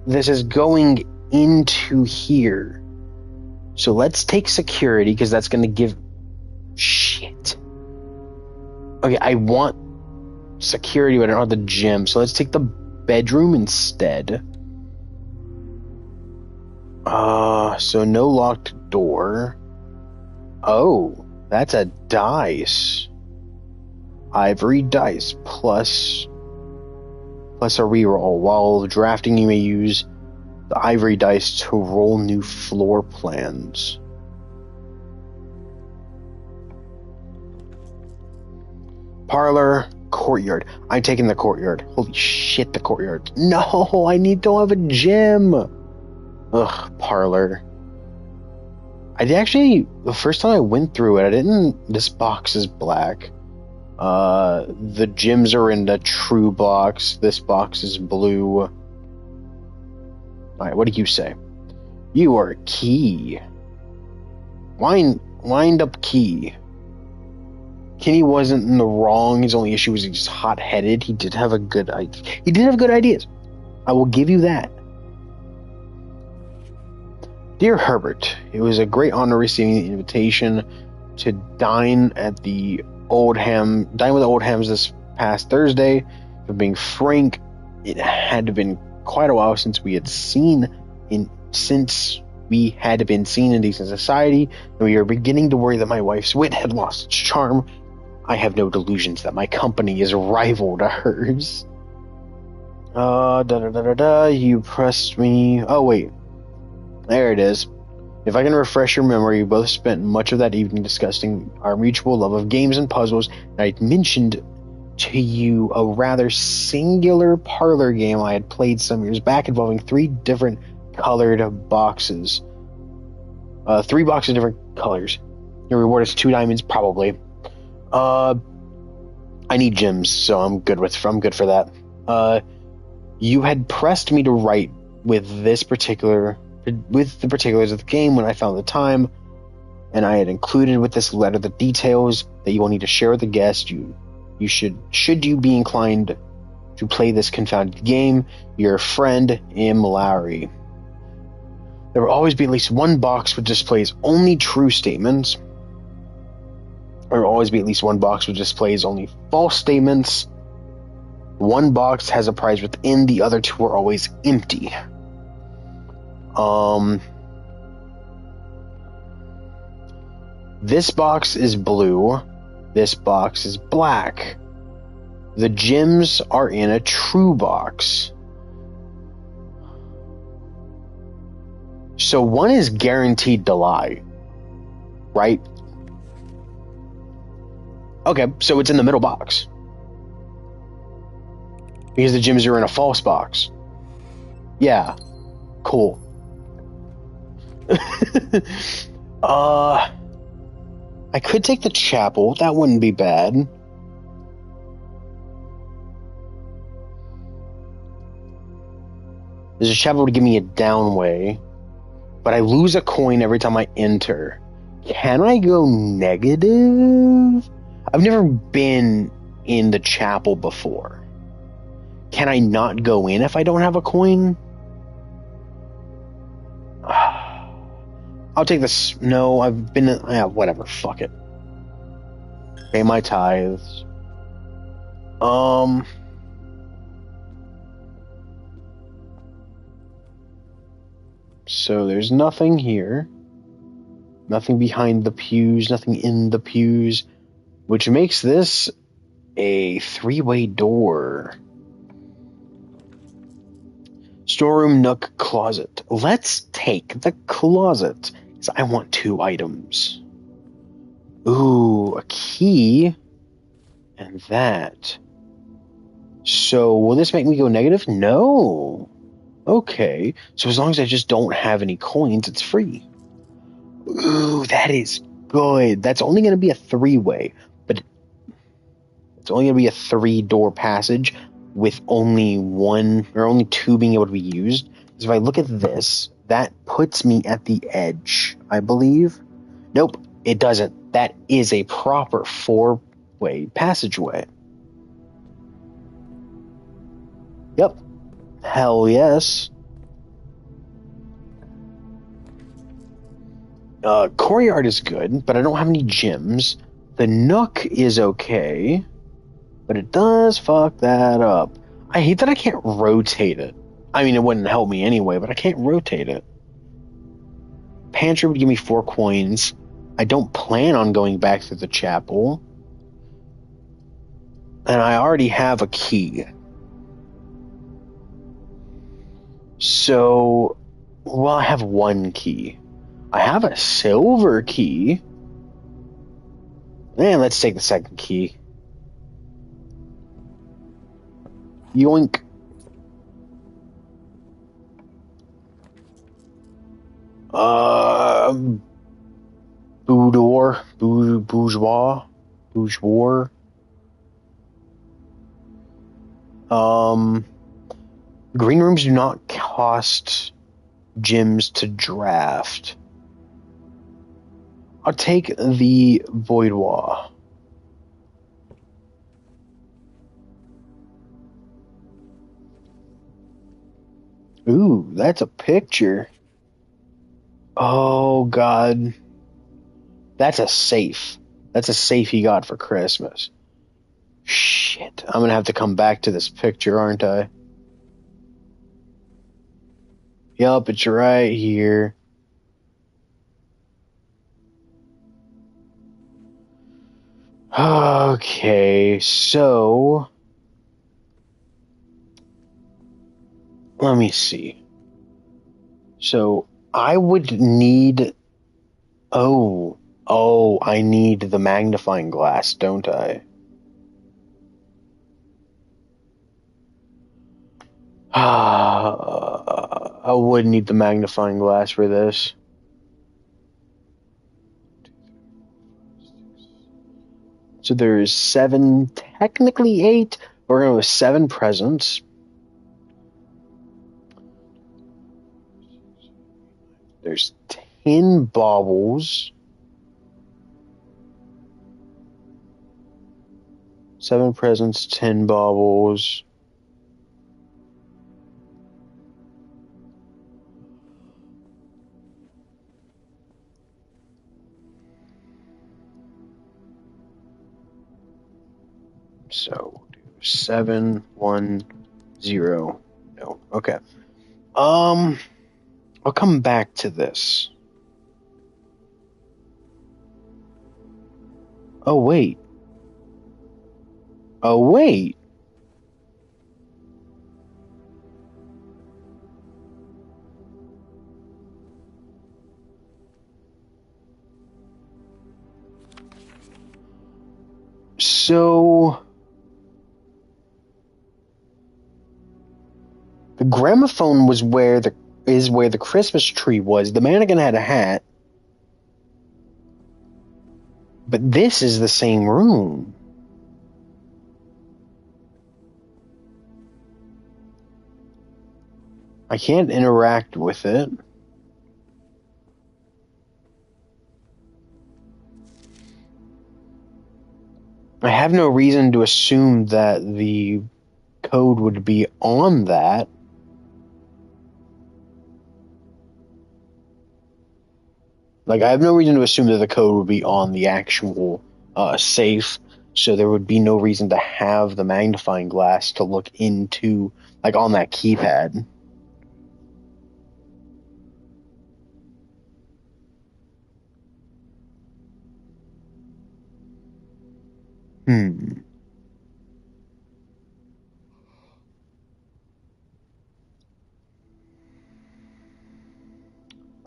This is going into here. So let's take security, because that's going to give... Shit. Okay, I want security, but I don't have the gym. So let's take the bedroom instead. So no locked door. Oh, that's a dice. Ivory dice plus a reroll. While drafting, you may use the ivory dice to roll new floor plans. Parlor, courtyard. I'm taking the courtyard. Holy shit, the courtyard. No, I don't have a gym. Ugh, parlor. The first time I went through it, this box is black. The gyms are in the true box. This box is blue. Alright, what do you say? You are Key. Wind up Key. Kenny wasn't in the wrong. His only issue was he was hot-headed. He did have good ideas. I will give you that. Dear Herbert, it was a great honor receiving the invitation to dine with the Old Hams this past Thursday. For being frank, it had been quite a while since we had been seen in decent society, and we were beginning to worry that my wife's wit had lost its charm. I have no delusions that my company is rival to hers. You pressed me. Oh, wait. There it is. If I can refresh your memory, we both spent much of that evening discussing our mutual love of games and puzzles, and I mentioned to you a rather singular parlor game I had played some years back involving 3 different colored boxes. 3 boxes of different colors. Your reward is 2 diamonds, probably. I need gems, so I'm good for that. You had pressed me to write with the particulars of the game when I found the time, and I had included with this letter the details that you will need to share with the guest. Should you be inclined to play this confounded game, your friend M. Lowry. There will always be at least one box which displays only true statements. There will always be at least one box which displays only false statements. One box has a prize within, the other 2 are always empty. This box is blue. This box is black. The gems are in a true box. So one is guaranteed to lie, right? Okay, so it's in the middle box. Because the gems are in a false box. Yeah, cool. I could take the chapel. That wouldn't be bad. There's a chapel to give me a downway, but I lose a coin every time I enter. Can I go negative? I've never been in the chapel before. Can I not go in if I don't have a coin? I'll take this. No, I've been. Yeah, whatever. Fuck it. Pay my tithes. So there's nothing here. Nothing behind the pews. Nothing in the pews. Which makes this a three-way door. Storeroom, nook, closet. Let's take the closet. Because I want 2 items. Ooh, a key. And that. So, will this make me go negative? No. Okay. So as long as I just don't have any coins, it's free. Ooh, that is good. That's only going to be a 3-way. But it's only going to be a 3-door passage with only 1 or only 2 being able to be used. So if I look at this, that puts me at the edge, I believe. Nope, it doesn't. That is a proper 4-way passageway. Yep. Hell yes. Courtyard is good, but I don't have any gems. The nook is okay, but it does fuck that up. I hate that I can't rotate it. I mean, it wouldn't help me anyway, but I can't rotate it. Pantry would give me 4 coins. I don't plan on going back through the chapel. And I already have a key. So, well, I have 1 key. I have a silver key. And let's take the second key. Yoink. Boudoir. Bourgeois. Green rooms do not cost gems to draft. I'll take the Voidoir. Ooh, that's a picture. Oh, God. That's a safe. That's a safe he got for Christmas. Shit. I'm going to have to come back to this picture, aren't I? Yup, it's right here. Okay, so let me see. So I would need. Oh, I need the magnifying glass, don't I? I would need the magnifying glass for this. So there's 7, technically 8. We're going with 7 presents. There's 10 baubles. 7 presents, 10 baubles. So 7, 1, 0. No. Okay. I'll come back to this. Oh wait. So the gramophone was where the Christmas tree was. The mannequin had a hat. But this is the same room. I can't interact with it. I have no reason to assume that the code would be on that. Like, I have no reason to assume that the code would be on the actual safe, so there would be no reason to have the magnifying glass to look into, like, on that keypad.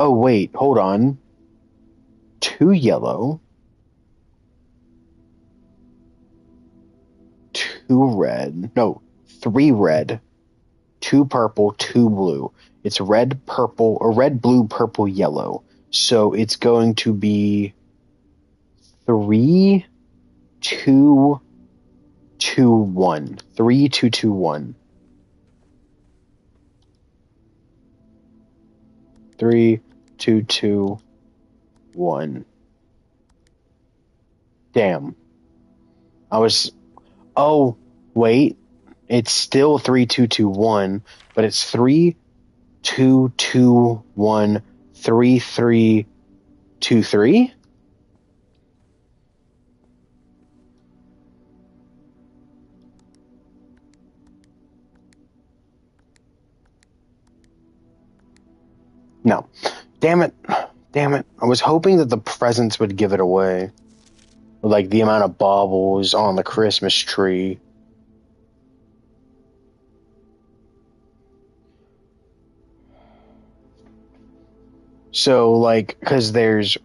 Oh, wait, hold on. 2 yellow. 2 red. No, 3 red. 2 purple, 2 blue. It's red, purple, or red, blue, purple, yellow. So it's going to be 3, 2, 2, 1. 3, 2, 2, 1. 3, 2, 2, 1. Damn. Oh, wait. It's still 3, 2, 2, 1, but it's 3, 2, 2, 1, 3, 3, 2, 3? No. Damn it. Damn it. I was hoping that the presents would give it away. Like the amount of baubles on the Christmas tree. So, like, because there's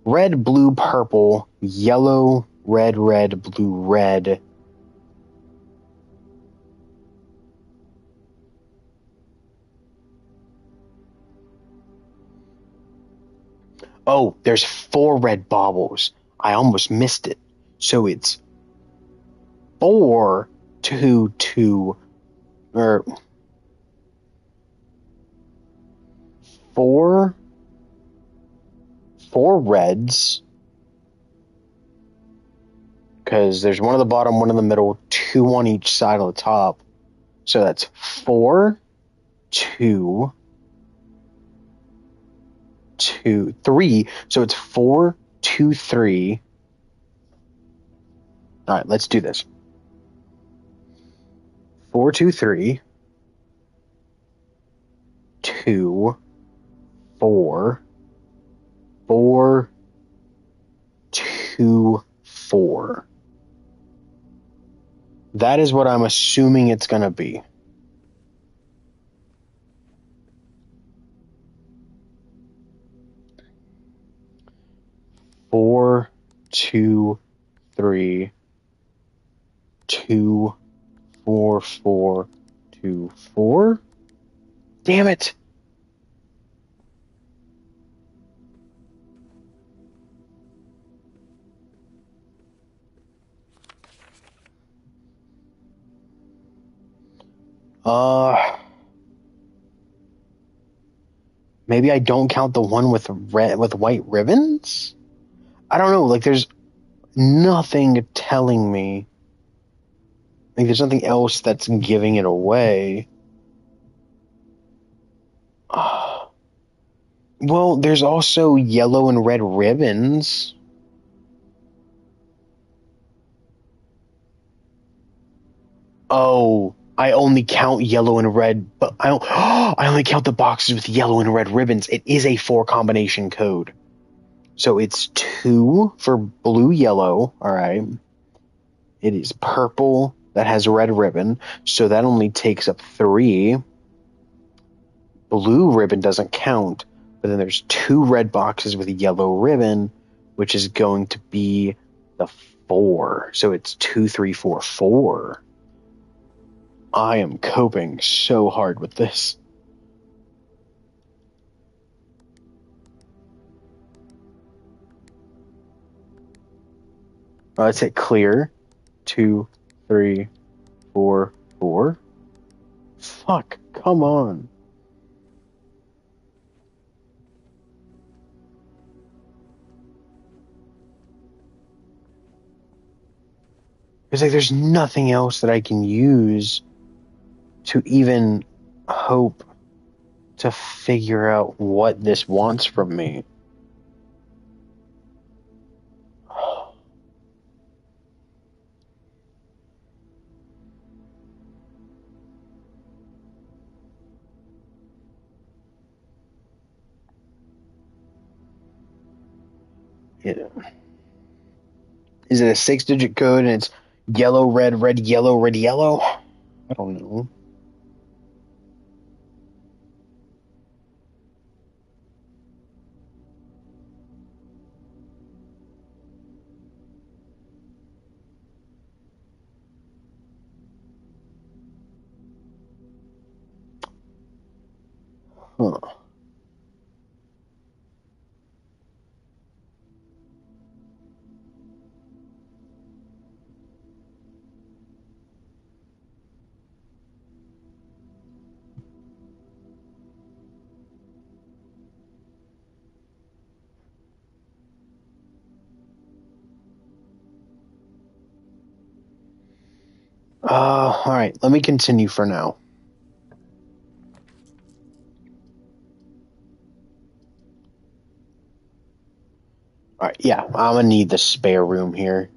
red, blue, purple, yellow, red, red, blue, red. Oh, there's 4 red baubles. I almost missed it. So it's 4, 2, 2, or 4 reds. Because there's one at the bottom, one in the middle, 2 on each side of the top. So that's 4, 2, 2, 3. So it's 4, 2, 3. All right, let's do this. 4, 2, 3. 2, 4. 4, 2, 4. That is what I'm assuming it's going to be. Four, 2, 3, 2, 4, 4, 2, 4. Damn it! Maybe I don't count the one with white ribbons? I don't know, like there's nothing telling me. Like there's nothing else that's giving it away. Well, there's also yellow and red ribbons. Oh, I only count yellow and red, but I don't. I only count the boxes with yellow and red ribbons. It is a 4 combination code. So it's 2 for blue, yellow. All right. It is purple that has red ribbon. So that only takes up 3. Blue ribbon doesn't count. But then there's 2 red boxes with yellow ribbon, which is going to be the 4. So it's 2, 3, 4, 4. I am coping so hard with this. Let's hit clear. 2, 3, 4, 4. Fuck, come on. It's like there's nothing else that I can use to even hope to figure out what this wants from me. Yeah. Is it a 6-digit code and it's yellow, red, red, yellow, red, yellow? I don't know. Huh. All right, let me continue for now. All right, yeah, I'm gonna need the spare room here.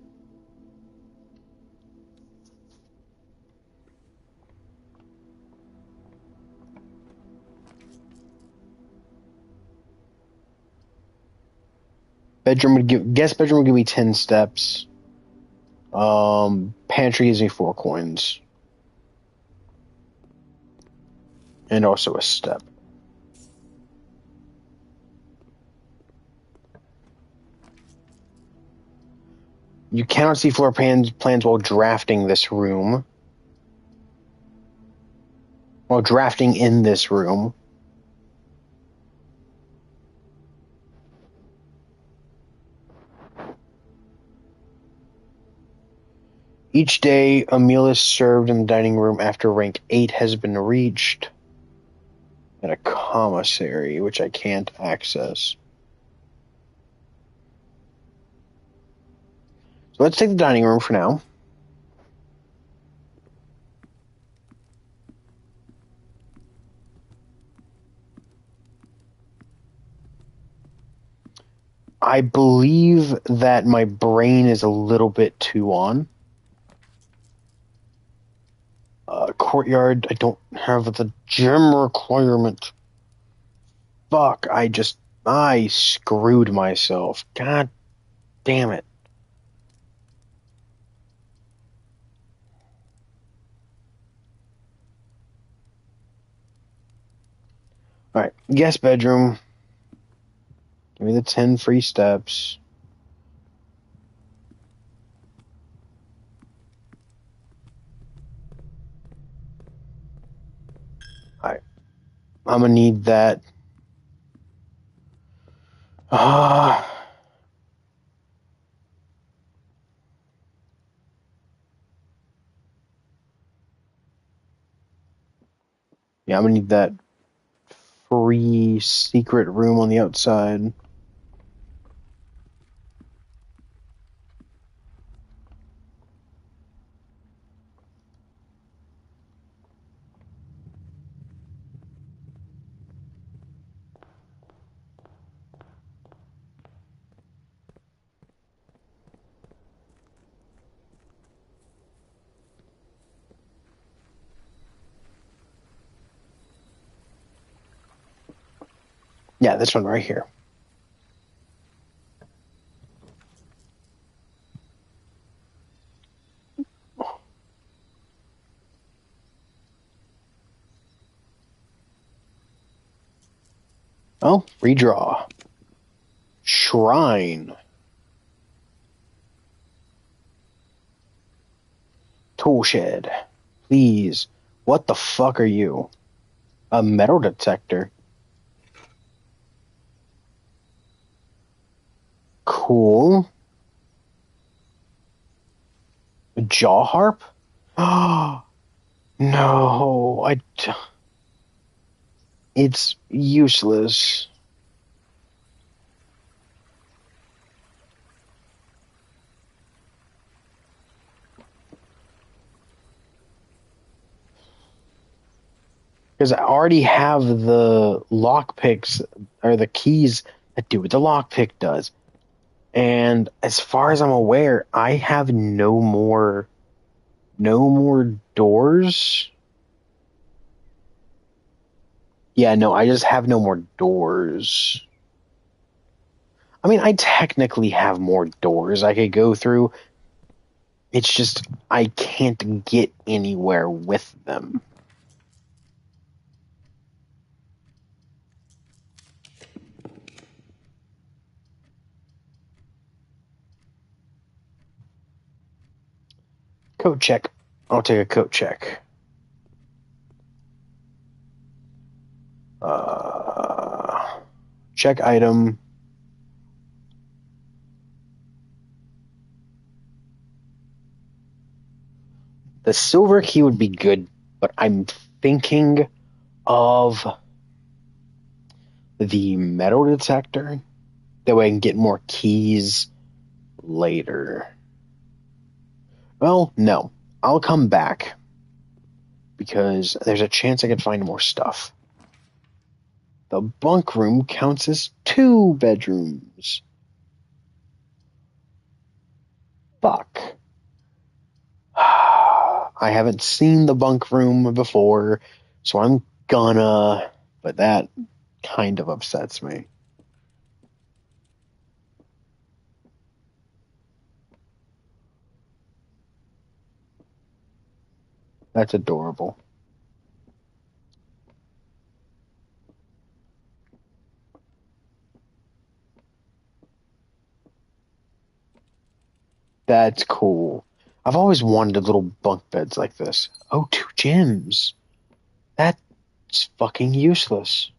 Guest bedroom would give me 10 steps. Pantry gives me 4 coins. And also a step. You cannot see floor plans while drafting this room. While drafting in this room. Each day, a meal is served in the dining room after rank 8 has been reached. At a commissary, which I can't access. So let's take the dining room for now. I believe that my brain is a little bit too on. Courtyard, I don't have the gym requirement. Fuck, I screwed myself. God damn it. Alright, guest bedroom. Give me the 10 free steps. Alright. I'm gonna need that. Yeah, I'm gonna need that free secret room on the outside. Yeah, this one right here. Oh, redraw. Shrine. Toolshed. Please. What the fuck are you? A metal detector. Cool. A jaw harp? Oh, no. It's useless. Because I already have the lockpicks, or the keys that do what the lockpick does. And as far as I'm aware, I have no more doors. Yeah, no, I just have no more doors. I mean, I technically have more doors I could go through. It's just I can't get anywhere with them. Code check. I'll take a code check. Check item. The silver key would be good, but I'm thinking of the metal detector. That way I can get more keys later. Well, no. I'll come back. Because there's a chance I could find more stuff. The bunk room counts as 2 bedrooms. Fuck. I haven't seen the bunk room before, so I'm gonna... But that kind of upsets me. That's adorable. That's cool. I've always wanted little bunk beds like this. Oh, 2 gyms. That's fucking useless.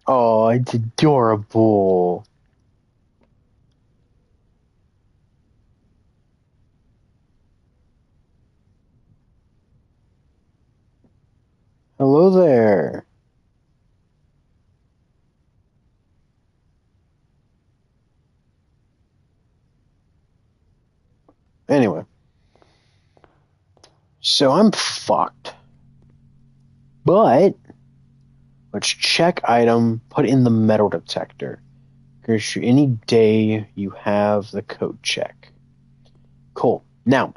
Oh, it's adorable. Hello there. Anyway. So I'm fucked. But let's check item, put in the metal detector. Because any day you have the code check. Cool. Now,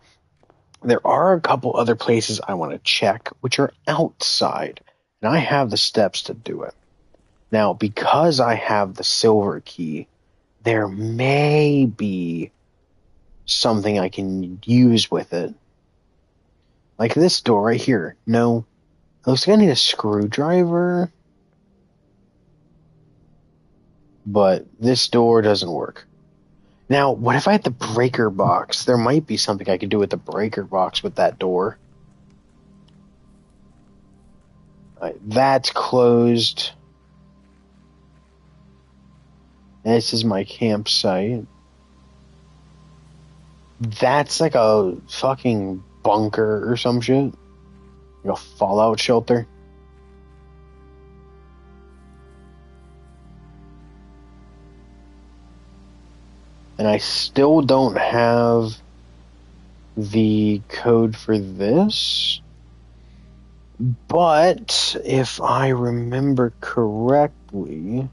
there are a couple other places I want to check, which are outside. And I have the steps to do it. Now, because I have the silver key, there may be something I can use with it. Like this door right here. No. It looks like I need a screwdriver. But this door doesn't work. Now, what if I had the breaker box? There might be something I could do with the breaker box with that door. That's closed. This is my campsite. That's like a fucking bunker or some shit. Like a fallout shelter. And I still don't have the code for this. But if I remember correctly,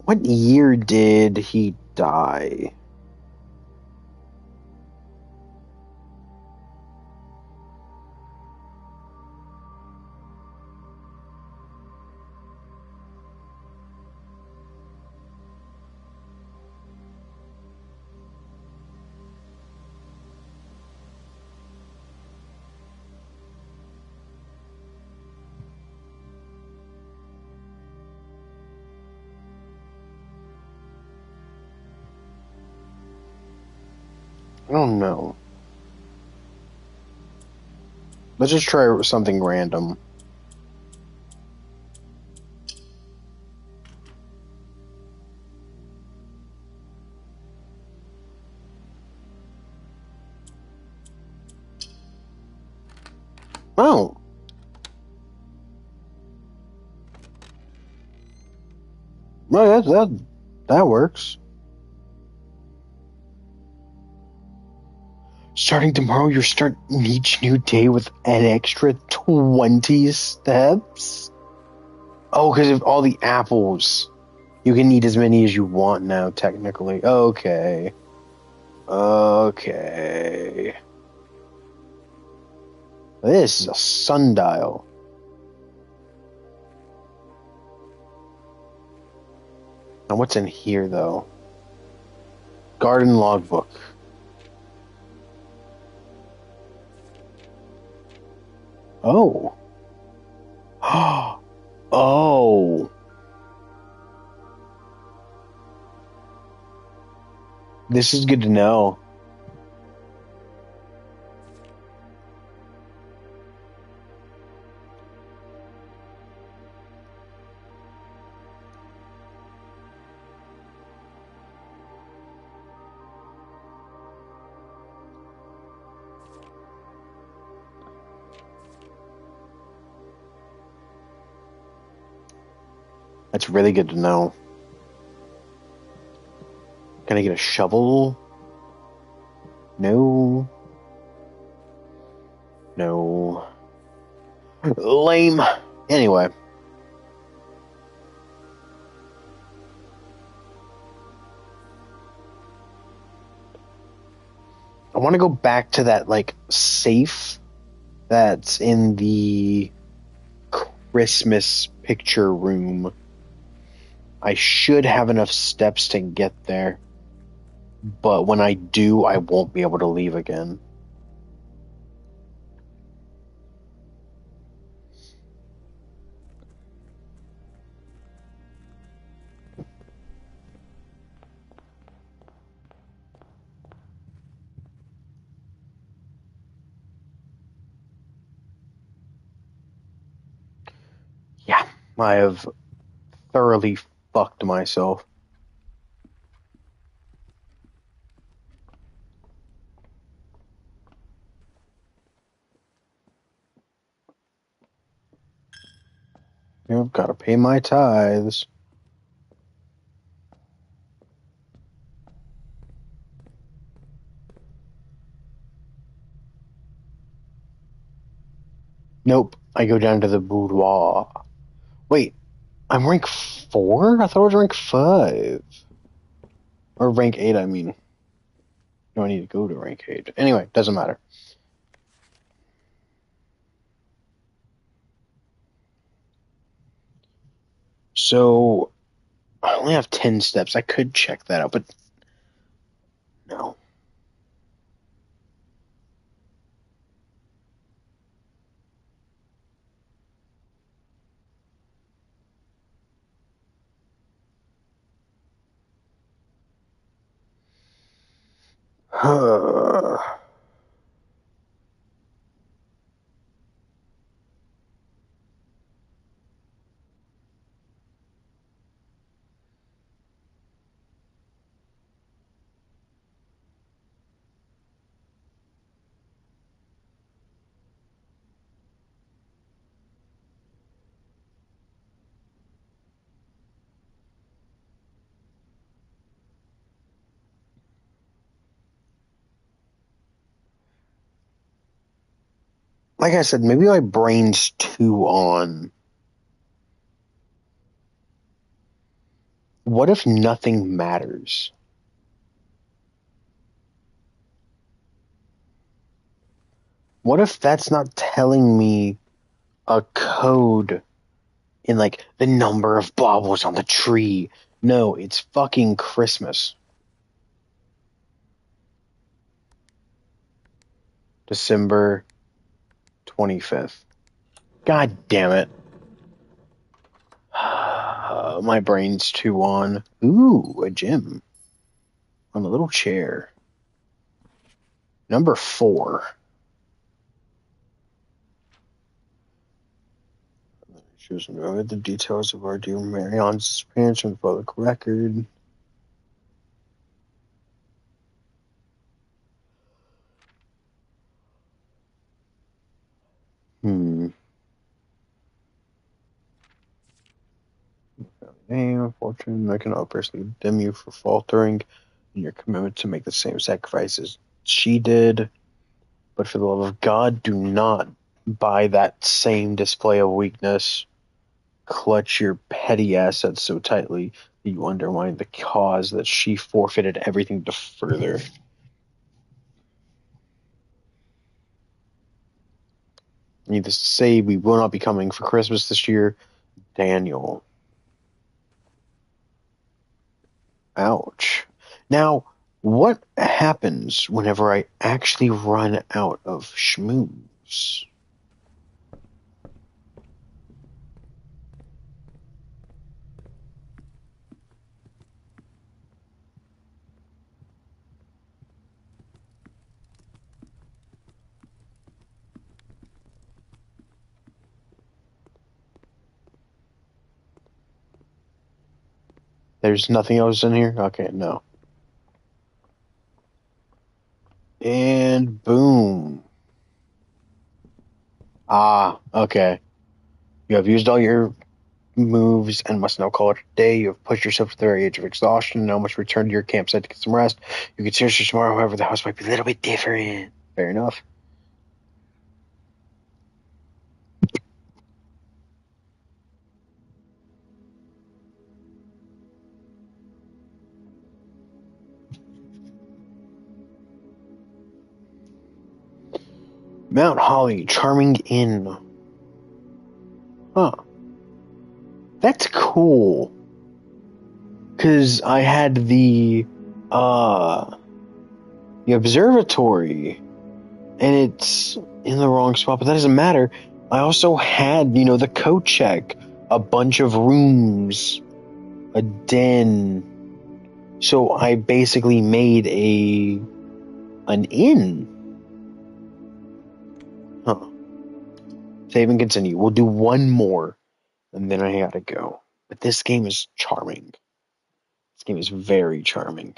what year did he die? I don't know. Let's just try something random. Oh. Well, that works. Starting tomorrow, you're starting each new day with an extra 20 steps? Oh, because of all the apples. You can eat as many as you want now, technically. Okay. Okay. This is a sundial. Now, what's in here, though? Garden logbook. Oh. Oh. This is good to know. That's really good to know. Can I get a shovel? No. No. Lame. Anyway. I want to go back to that, like, safe that's in the Christmas picture room. I should have enough steps to get there. But when I do, I won't be able to leave again. Yeah, I have thoroughly fucked myself. I've got to pay my tithes. Nope, I go down to the boudoir. Wait, I'm rank 4? I thought I was rank 5. Or rank 8, I mean. No, I need to go to rank 8. Anyway, doesn't matter. So, I only have 10 steps. I could check that out, but no. Like I said, maybe my brain's too on. What if nothing matters? What if that's not telling me a code in, like, the number of baubles on the tree? No, it's fucking Christmas. December 25th. God damn it. My brain's too on. Ooh, a gym. On a little chair. Number 4. Shows no the details of our dear Marion's disappearance from the public record. Name, fortune, I cannot personally condemn you for faltering in your commitment to make the same sacrifices she did. But for the love of God, do not buy that same display of weakness. Clutch your petty assets so tightly that you undermine the cause that she forfeited everything to further. Needless to say, we will not be coming for Christmas this year. Daniel. Ouch. Now, what happens whenever I actually run out of schmooze? There's nothing else in here? Okay, no. And boom. Ah, okay. You have used all your moves and must now call it a day. You have pushed yourself to the very edge of exhaustion and now must return to your campsite to get some rest. You can search for tomorrow, however, the house might be a little bit different. Fair enough. Mount Holly, charming inn. Huh. That's cool. Because I had the observatory, and it's in the wrong spot, but that doesn't matter. I also had, the coat check, a bunch of rooms, a den. So I basically made an inn. Huh. Save and continue. We'll do one more, and then I gotta go. But this game is charming. This game is very charming.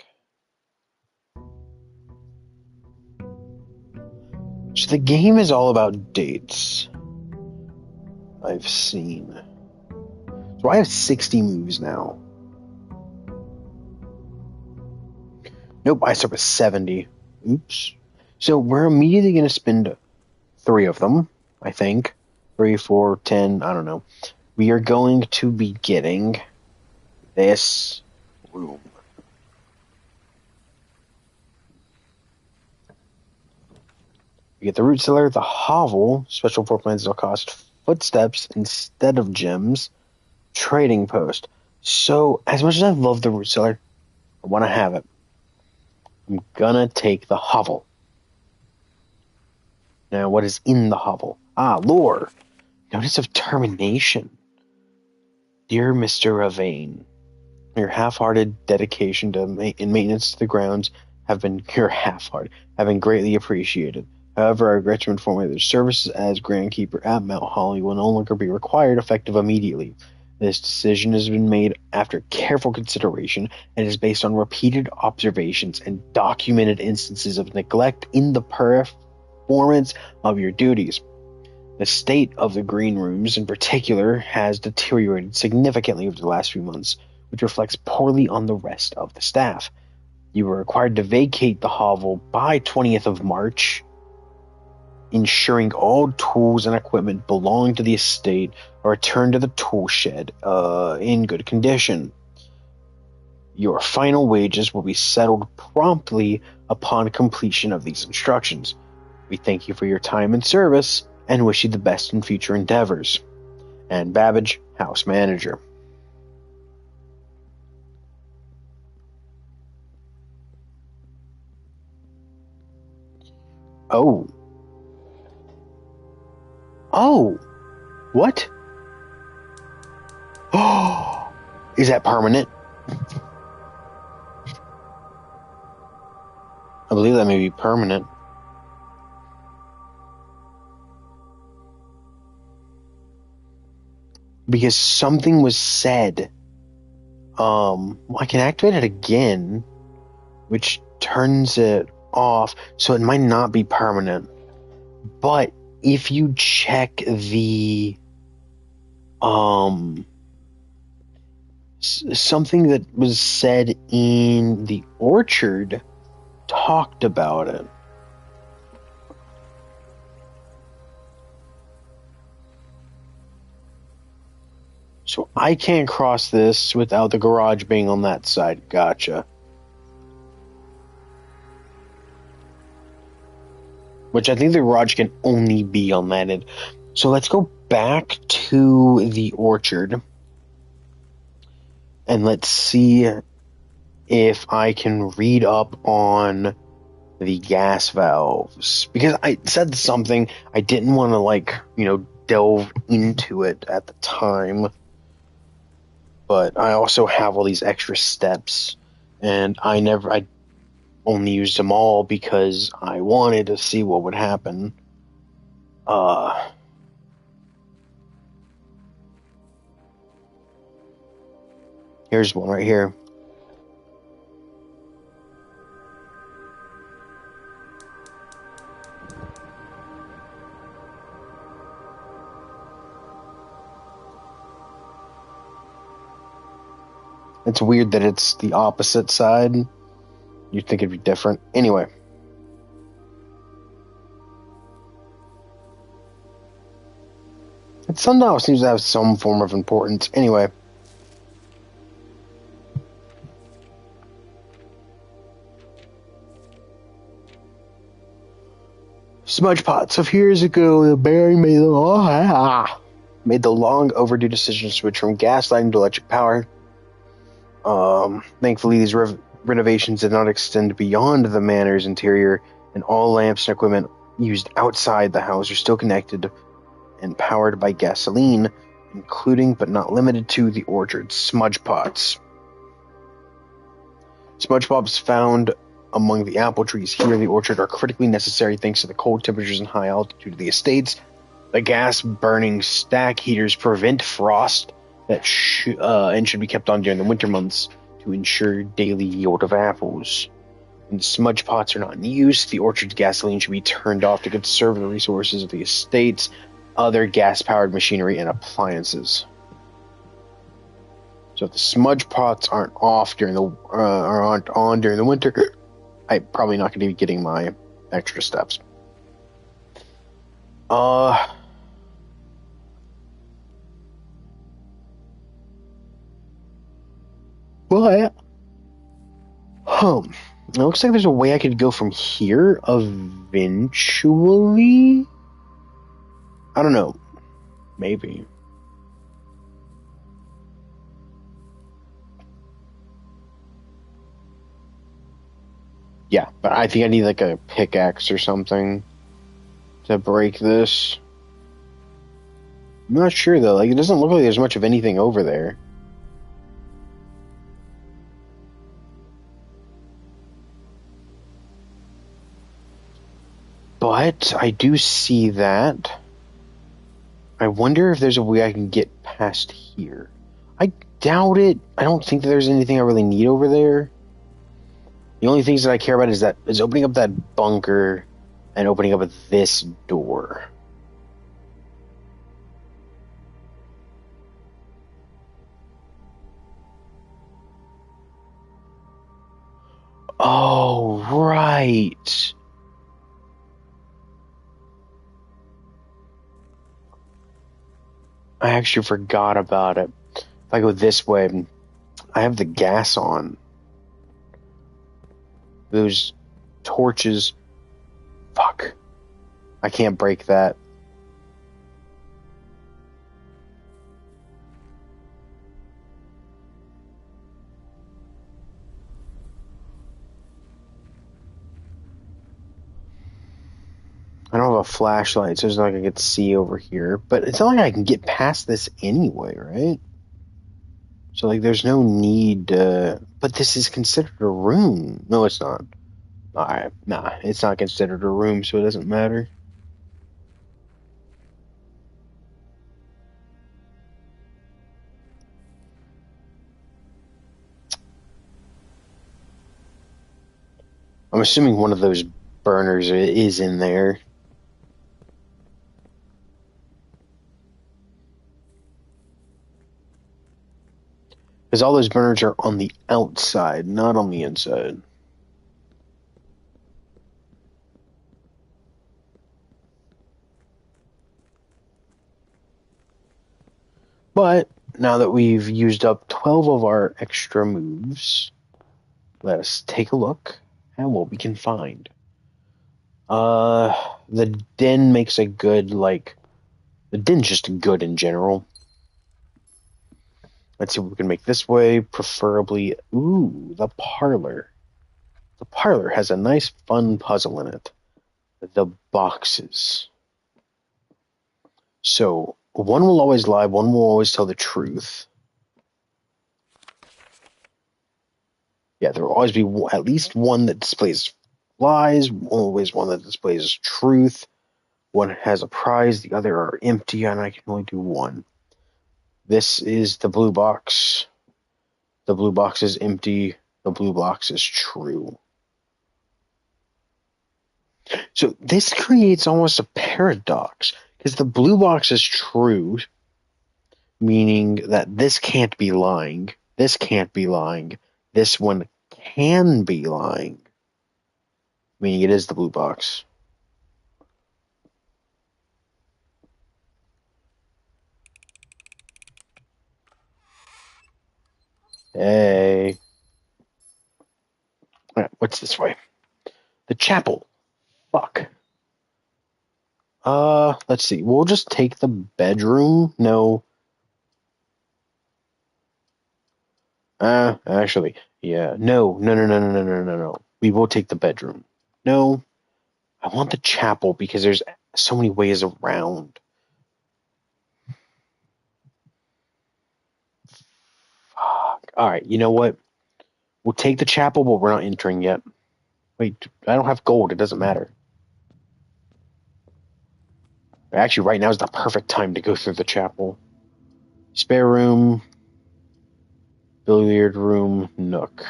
So the game is all about dates. I've seen. So I have 60 moves now. Nope, I start with 70. Oops. So we're immediately going to spend 3 of them, I think. 3, 4, 10, I don't know. We are going to be getting this room. We get the root cellar, the hovel, special floor plans that'll cost footsteps instead of gems, trading post. So, as much as I love the root cellar, I want to have it. I'm gonna take the hovel. Now, what is in the hovel? Lore. Notice of termination. Dear Mr. Ravane, your half-hearted dedication to and maintenance to the grounds have been greatly appreciated. However, I regret to inform you that services as groundkeeper at Mount Holly will no longer be required effective immediately. This decision has been made after careful consideration and is based on repeated observations and documented instances of neglect in the performance of your duties. The state of the green rooms in particular has deteriorated significantly over the last few months, which reflects poorly on the rest of the staff. You were required to vacate the hovel by 20th of March, ensuring all tools and equipment belonging to the estate are returned to the tool shed in good condition. Your final wages will be settled promptly upon completion of these instructions. We thank you for your time and service and wish you the best in future endeavors. Anne Babbage, House Manager. Oh. What? Oh, is that permanent? I believe that may be permanent. because something was said. I can activate it again, which turns it off, so it might not be permanent. But if you check the something that was said in the orchard talked about it. So I can't cross this without the garage being on that side. Gotcha. Which I think the garage can only be on that end. So let's go back to the orchard. And let's see if I can read up on the gas valves. Because I said something, I didn't want to, delve into it at the time. But I also have all these extra steps. And I only used them all because I wanted to see what would happen. Here's one right here. It's weird that it's the opposite side. You'd think it'd be different. Anyway. It somehow seems to have some form of importance. Anyway. Smudge Pot. So a few years ago, the Baron made the long overdue decision to switch from gas lighting to electric power. Thankfully, these renovations did not extend beyond the manor's interior, and all lamps and equipment used outside the house are still connected and powered by gasoline, including but not limited to the orchard's smudge pots. Smudge pots found among the apple trees here in the orchard are critically necessary thanks to the cold temperatures and high altitude of the estates. The gas-burning stack heaters prevent frost and should be kept on during the winter months to ensure daily yield of apples. When the smudge pots are not in use, the orchard's gasoline should be turned off to conserve the resources of the estate's other gas-powered machinery and appliances. So if the smudge pots aren't off during the aren't on during the winter, I'm probably not going to be getting my extra steps. But, it looks like there's a way I could go from here eventually. I don't know. Maybe. Yeah, but I think I need like a pickaxe or something to break this. I'm not sure though. Like, it doesn't look like there's much of anything over there. But I do see that. I wonder if there's a way I can get past here. I doubt it. I don't think that there's anything I really need over there. The only things that I care about is opening up that bunker and opening up this door. Oh, right. I actually forgot about it. If I go this way, I have the gas on. Those torches. Fuck. I can't break that. I don't have a flashlight, so it's not like I can see over here. But it's not like I can get past this anyway, right? So, like, there's no need to... But this is considered a room. No, it's not. Alright, nah, it's not considered a room, so it doesn't matter. I'm assuming one of those burners is in there. Because all those burners are on the outside, not on the inside. But now that we've used up 12 of our extra moves, let us take a look at what we can find. The den makes a good, the den's just good in general. Let's see what we can make this way, preferably, the parlor. The parlor has a nice, fun puzzle in it. The boxes. So, one will always lie, one will always tell the truth. Yeah, there will always be at least one that displays lies, always one that displays truth. One has a prize, the other are empty, and I can only do one. This is the blue box. The blue box is empty. The blue box is true. So this creates almost a paradox, because the blue box is true, meaning that this can't be lying, this can't be lying, this one can be lying, meaning it is the blue box. Hey. Alright, what's this way? The chapel. Fuck. Let's see. We'll just take the bedroom. No. Actually, yeah. No. We will take the bedroom. No. I want the chapel because there's so many ways around. Fuck. Alright, you know what? We'll take the chapel, but we're not entering yet. Wait, I don't have gold. It doesn't matter. Actually, right now is the perfect time to go through the chapel. Spare room. Billiard room. Nook.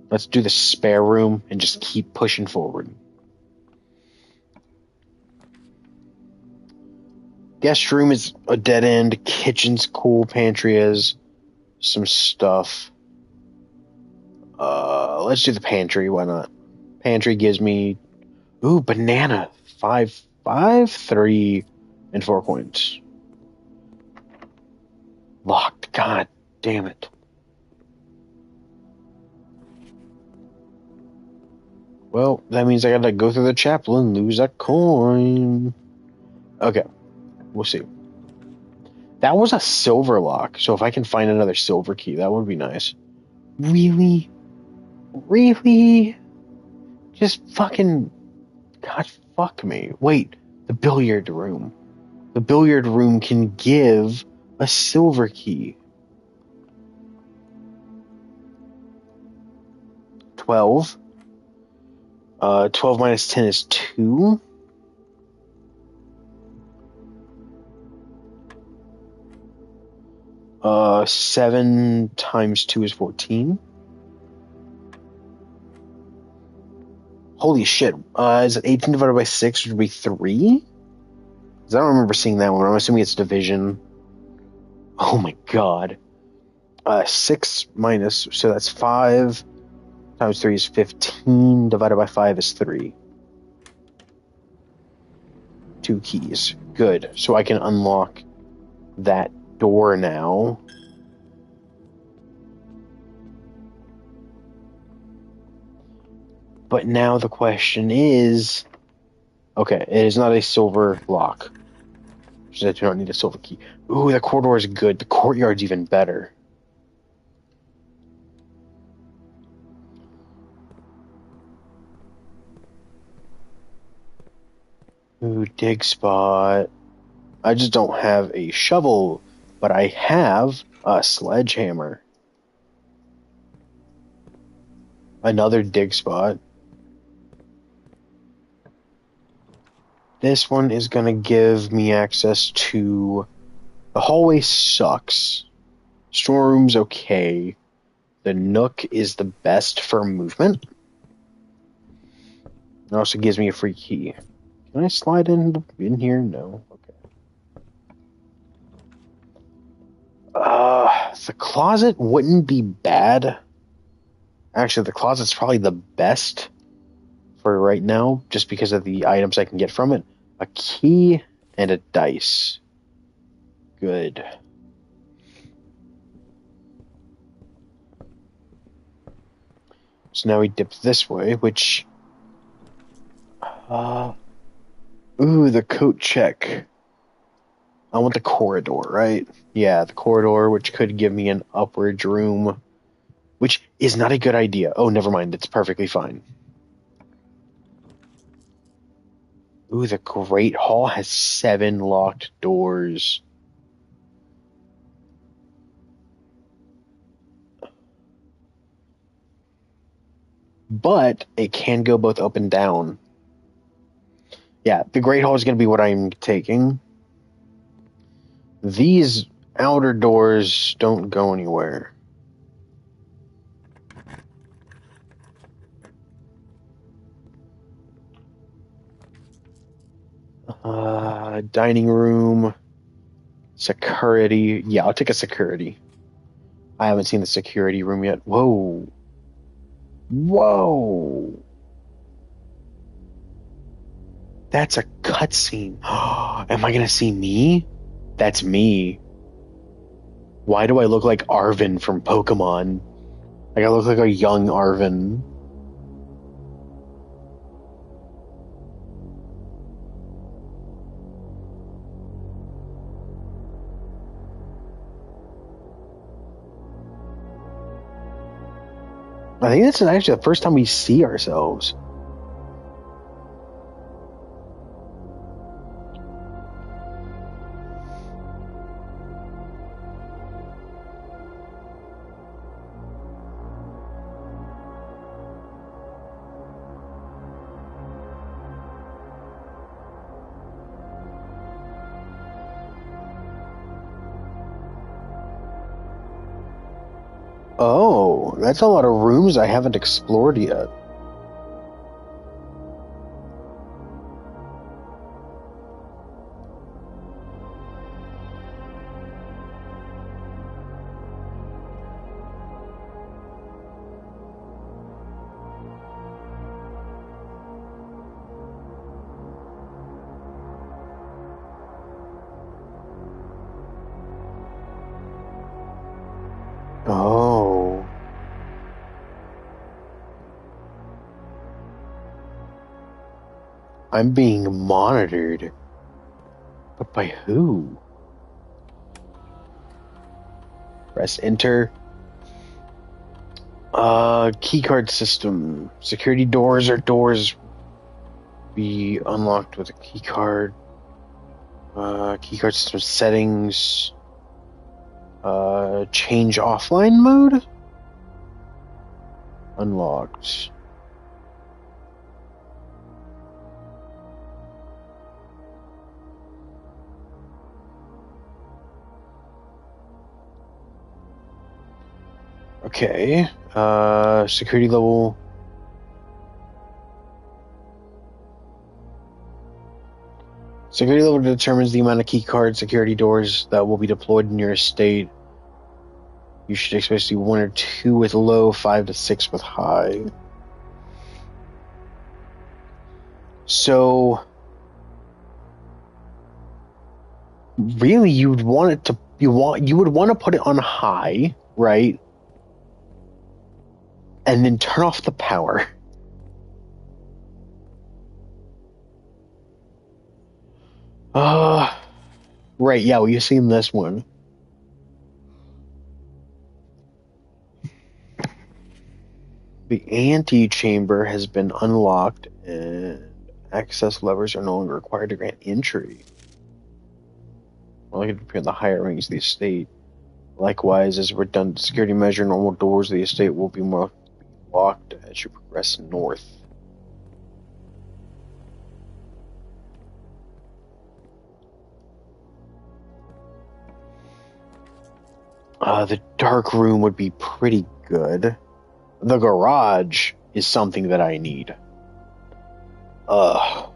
Let's do the spare room and just keep pushing forward. Guest room is a dead end. Kitchen's cool. Pantry has some stuff. Let's do the pantry. Why not? Pantry gives me banana. 5, 3, and 4 coins. Locked. God damn it. Well, that means I gotta go through the chapel and lose a coin. Okay. We'll see. That was a silver lock, so if I can find another silver key, that would be nice. Really? Really? Just fucking... God, fuck me. Wait, the billiard room. The billiard room can give a silver key. 12. 12 minus 10 is 2. Uh, 7 times 2 is 14. Holy shit. Is it 18 divided by 6 would be 3? Because I don't remember seeing that one. I'm assuming it's division. Oh my god. 6 minus, so that's 5 times 3 is 15. Divided by 5 is 3. 2 keys. Good. So I can unlock that door now. But now the question is... Okay, it is not a silver lock. So I do not need a silver key. Ooh, the corridor is good. The courtyard's even better. Ooh, dig spot. I just don't have a shovel, but I have a sledgehammer. Another dig spot. This one is going to give me access to... The hallway sucks. Storeroom's okay. The nook is the best for movement. It also gives me a free key. Can I slide in here? No. Okay. The closet wouldn't be bad. Actually, the closet's probably the best for right now, just because of the items I can get from it. A key and a dice. Good. So now we dip this way, which... ooh, the coat check. I want the corridor, right? Yeah, the corridor, which could give me an upwards room, which is not a good idea. Oh, never mind. It's perfectly fine. Ooh, the Great Hall has 7 locked doors. But it can go both up and down. Yeah, the Great Hall is going to be what I'm taking. These outer doors don't go anywhere. Dining room. Security. Yeah, I'll take a security. I haven't seen the security room yet. Whoa. Whoa. That's a cutscene. Am I going to see me? That's me. Why do I look like Arven from Pokemon? Like, I look like a young Arven. I think this is actually the first time we see ourselves. Oh, that's a lot of rooms I haven't explored yet. Oh. I'm being monitored. But by who? Press enter. Keycard system. Security doors or doors be unlocked with a keycard. Keycard system settings. Change offline mode? Unlocked. Okay. Security level. Security level determines the amount of keycard security doors that will be deployed in your estate. You should expect to see 1 or 2 with low, 5 to 6 with high. So, really, you would want to put it on high, right? And then turn off the power. Right, yeah, well, you've seen this one. The antechamber has been unlocked and access levers are no longer required to grant entry. Well, it depends on the higher ranks of the estate. Likewise, as a redundant security measure, normal doors of the estate will be more locked as you progress north. The dark room would be pretty good. The garage is something that I need. Ugh.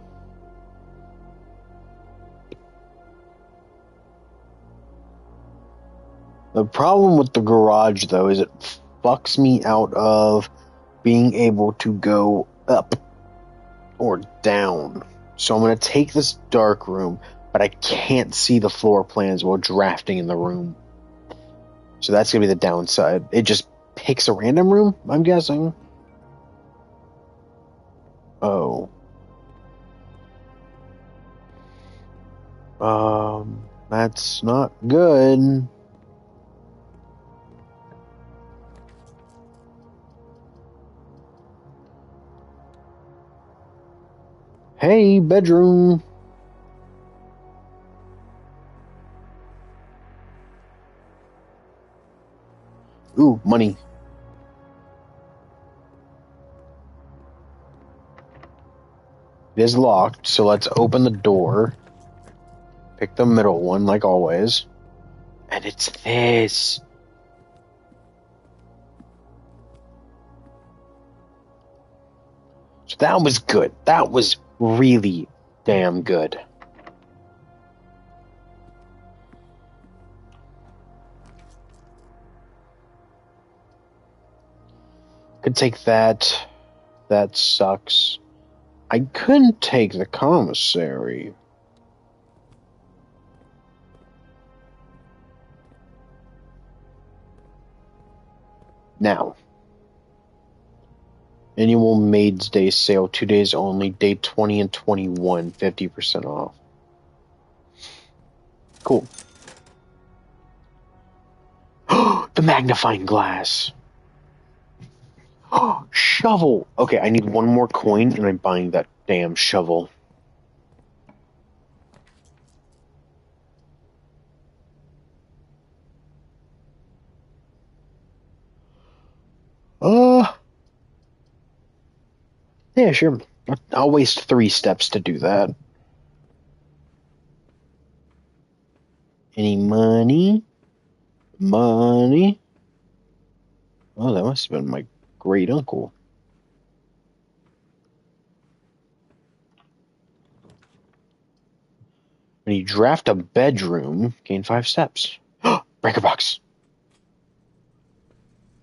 The problem with the garage, though, is it fucks me out of being able to go up or down. So I'm going to take this dark room, but I can't see the floor plans while drafting in the room. So that's going to be the downside. It just picks a random room, I'm guessing. Oh. That's not good. Hey, bedroom. Ooh, money. It is locked, so let's open the door. Pick the middle one, like always. And it's this. So that was good. That was really damn good. Could take that. That sucks. I couldn't take the commissary. Now. Annual Maid's Day sale, 2 days only, day 20 and 21, 50% off. Cool. The magnifying glass. Shovel. Okay, I need one more coin, and I'm buying that damn shovel. Yeah, sure. I'll waste 3 steps to do that. Any money? Money? Oh, that must have been my great uncle. When you draft a bedroom, gain 5 steps. Breaker box.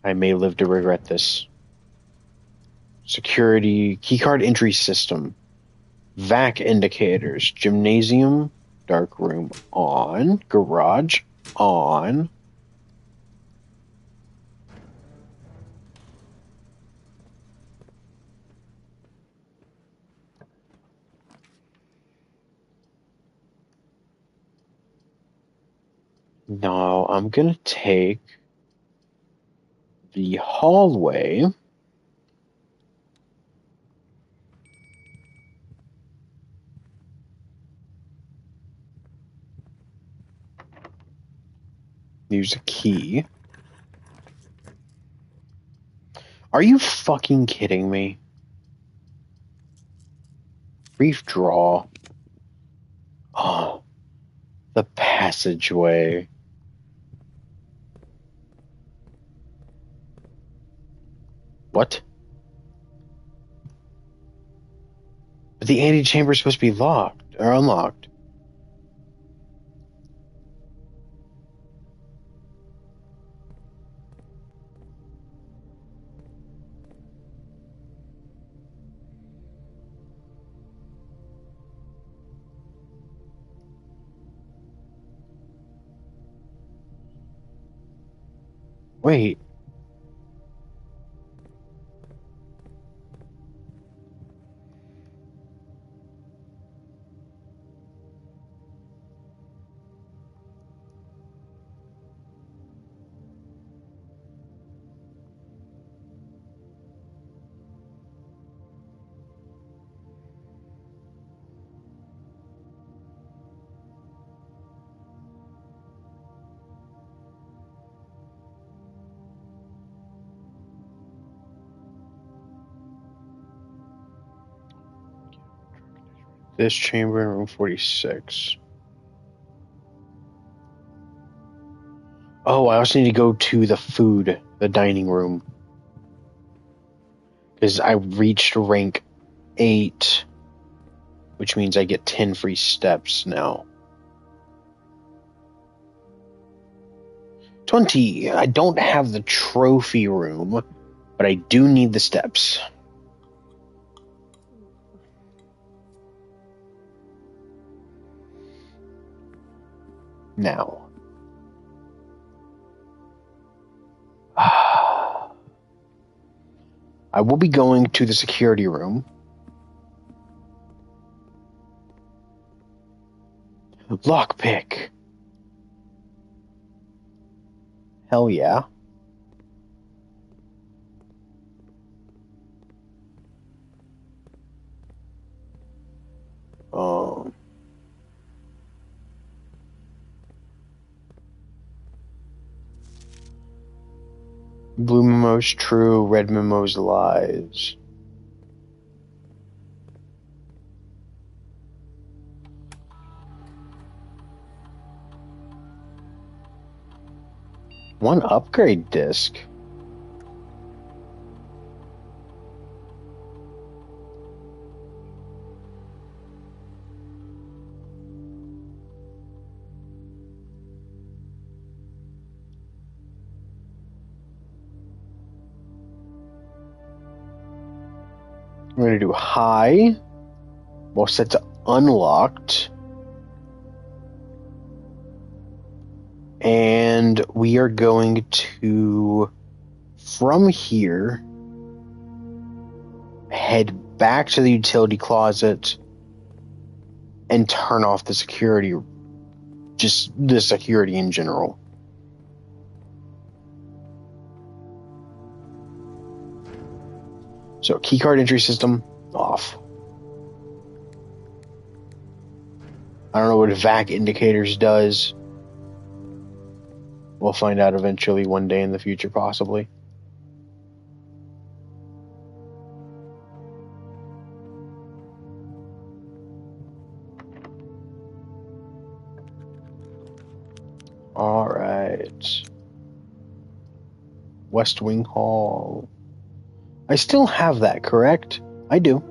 I may live to regret this. Security, keycard entry system, vac indicators, gymnasium, dark room on, garage on. No, I'm gonna take the hallway. Use a key. Are you fucking kidding me? Brief draw. Oh, the passageway. What? But the antechamber is supposed to be locked or unlocked. Wait. This chamber in room 46. Oh, I also need to go to the dining room. Because I reached rank 8 which means I get 10 free steps now. 20. I don't have the trophy room, but I do need the steps. Now. I will be going to the security room. Lockpick. Hell yeah. Blue memo's true, red memo's lies. One upgrade disc. I'm going to do high. Well, set to unlocked. And we are going to, from here, head back to the utility closet and turn off the security, just the security in general. So keycard entry system off. I don't know what VAC indicators does. We'll find out eventually one day in the future, possibly. All right. West Wing Hall. I still have that, correct? I do.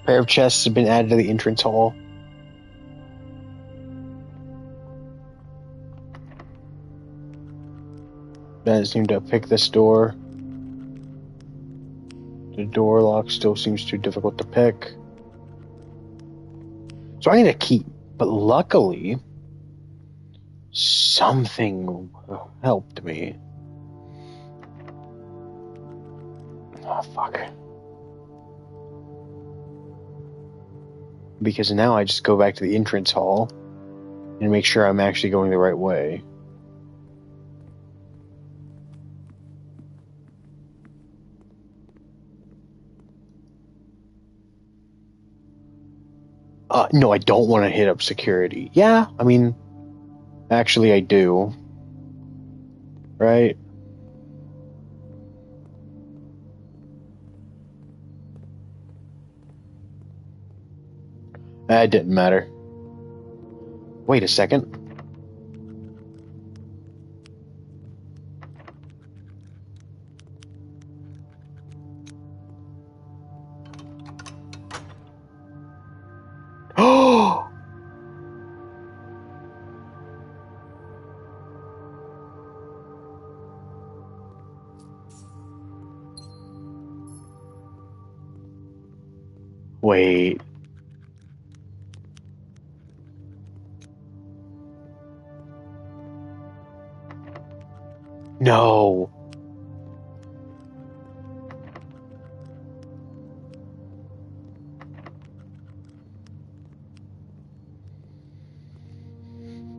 Pair of chests have been added to the entrance hall. Then it seemed to pick this door. The door lock still seems too difficult to pick. So I need a key. But luckily, something helped me. Oh, fuck. Because now I just go back to the entrance hall and make sure I'm actually going the right way. No, I don't want to hit up security. Yeah, I mean, actually I do. Right? That didn't matter. Wait a second. Oh! Wait. No.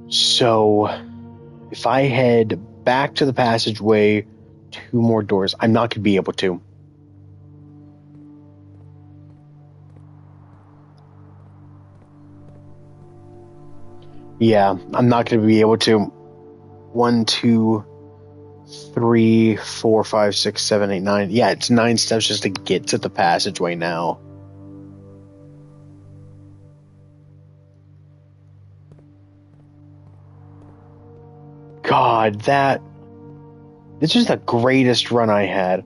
So, if I head back to the passageway, 2 more doors, I'm not going to be able to. Yeah, I'm not going to be able to. 1, 2, 3, 4, 5, 6, 7, 8, 9. Yeah, it's 9 steps just to get to the passageway now. God, this is the greatest run I had.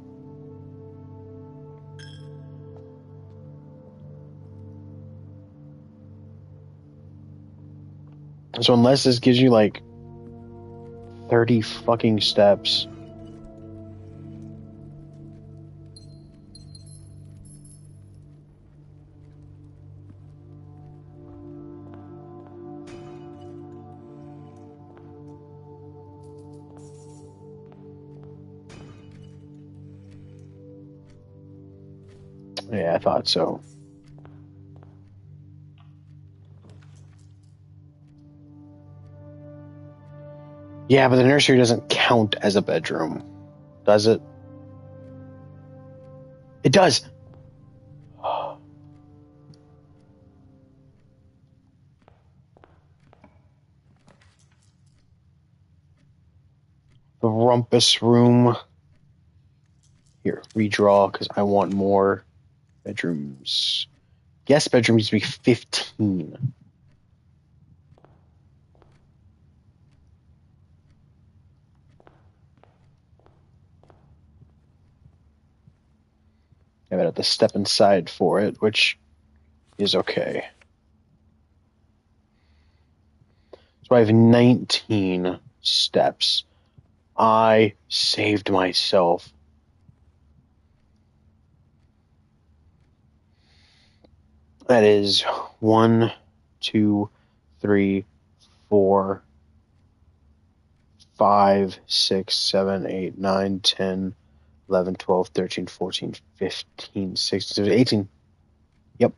So unless this gives you like 30 fucking steps. Yeah, I thought so. Yeah, but the nursery doesn't count as a bedroom, does it? It does. The rumpus room. Here, redraw, because I want more bedrooms. Guest bedroom used to be 15. I would have to step inside for it, which is okay. So I have 19 steps. I saved myself. That is 1, 2, 3, 4, 5, 6, 7, 8, 9, 10, 11, 12, 13, 14, 15, 16, 17, 18. Yep.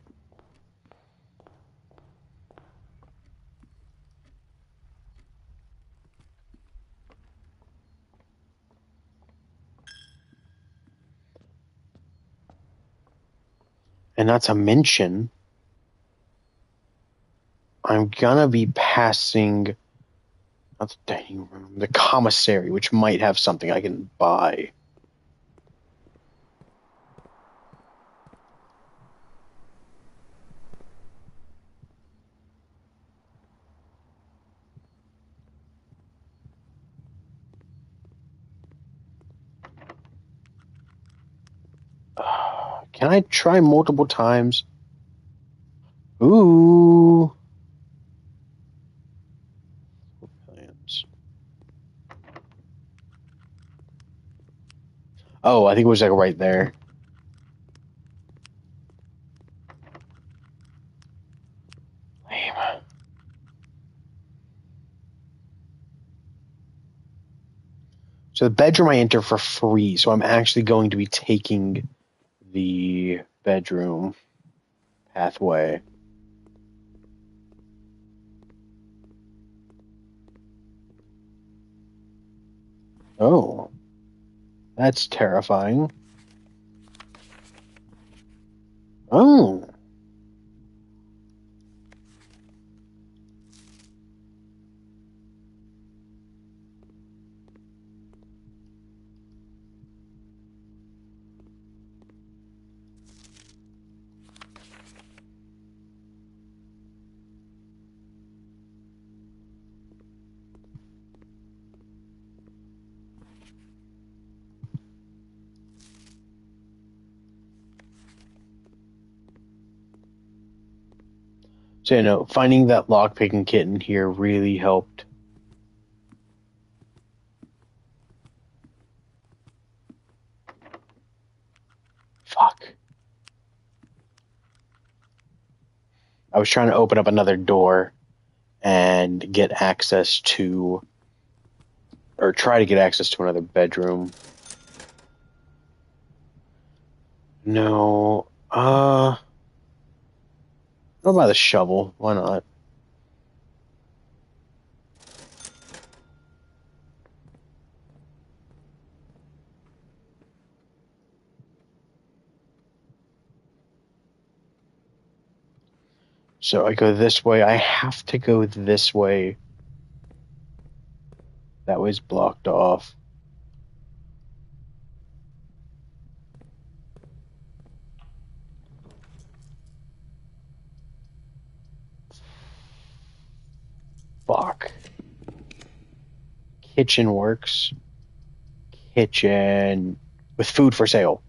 And not to mention, I'm gonna be passing not the dining room, the commissary, which might have something I can buy. Can I try multiple times? Ooh. Oh, I think it was like right there. Lame. So the bedroom I enter for free, so I'm actually going to be taking the bedroom pathway. Oh, that's terrifying. Oh. So, finding that lockpicking kit in here really helped. Fuck. I was trying to open up another door and get access to, or try to get access to another bedroom. No. What about the shovel? Why not? So I go this way. I have to go this way. That way's blocked off. Fuck. Kitchen works. Kitchen with food for sale.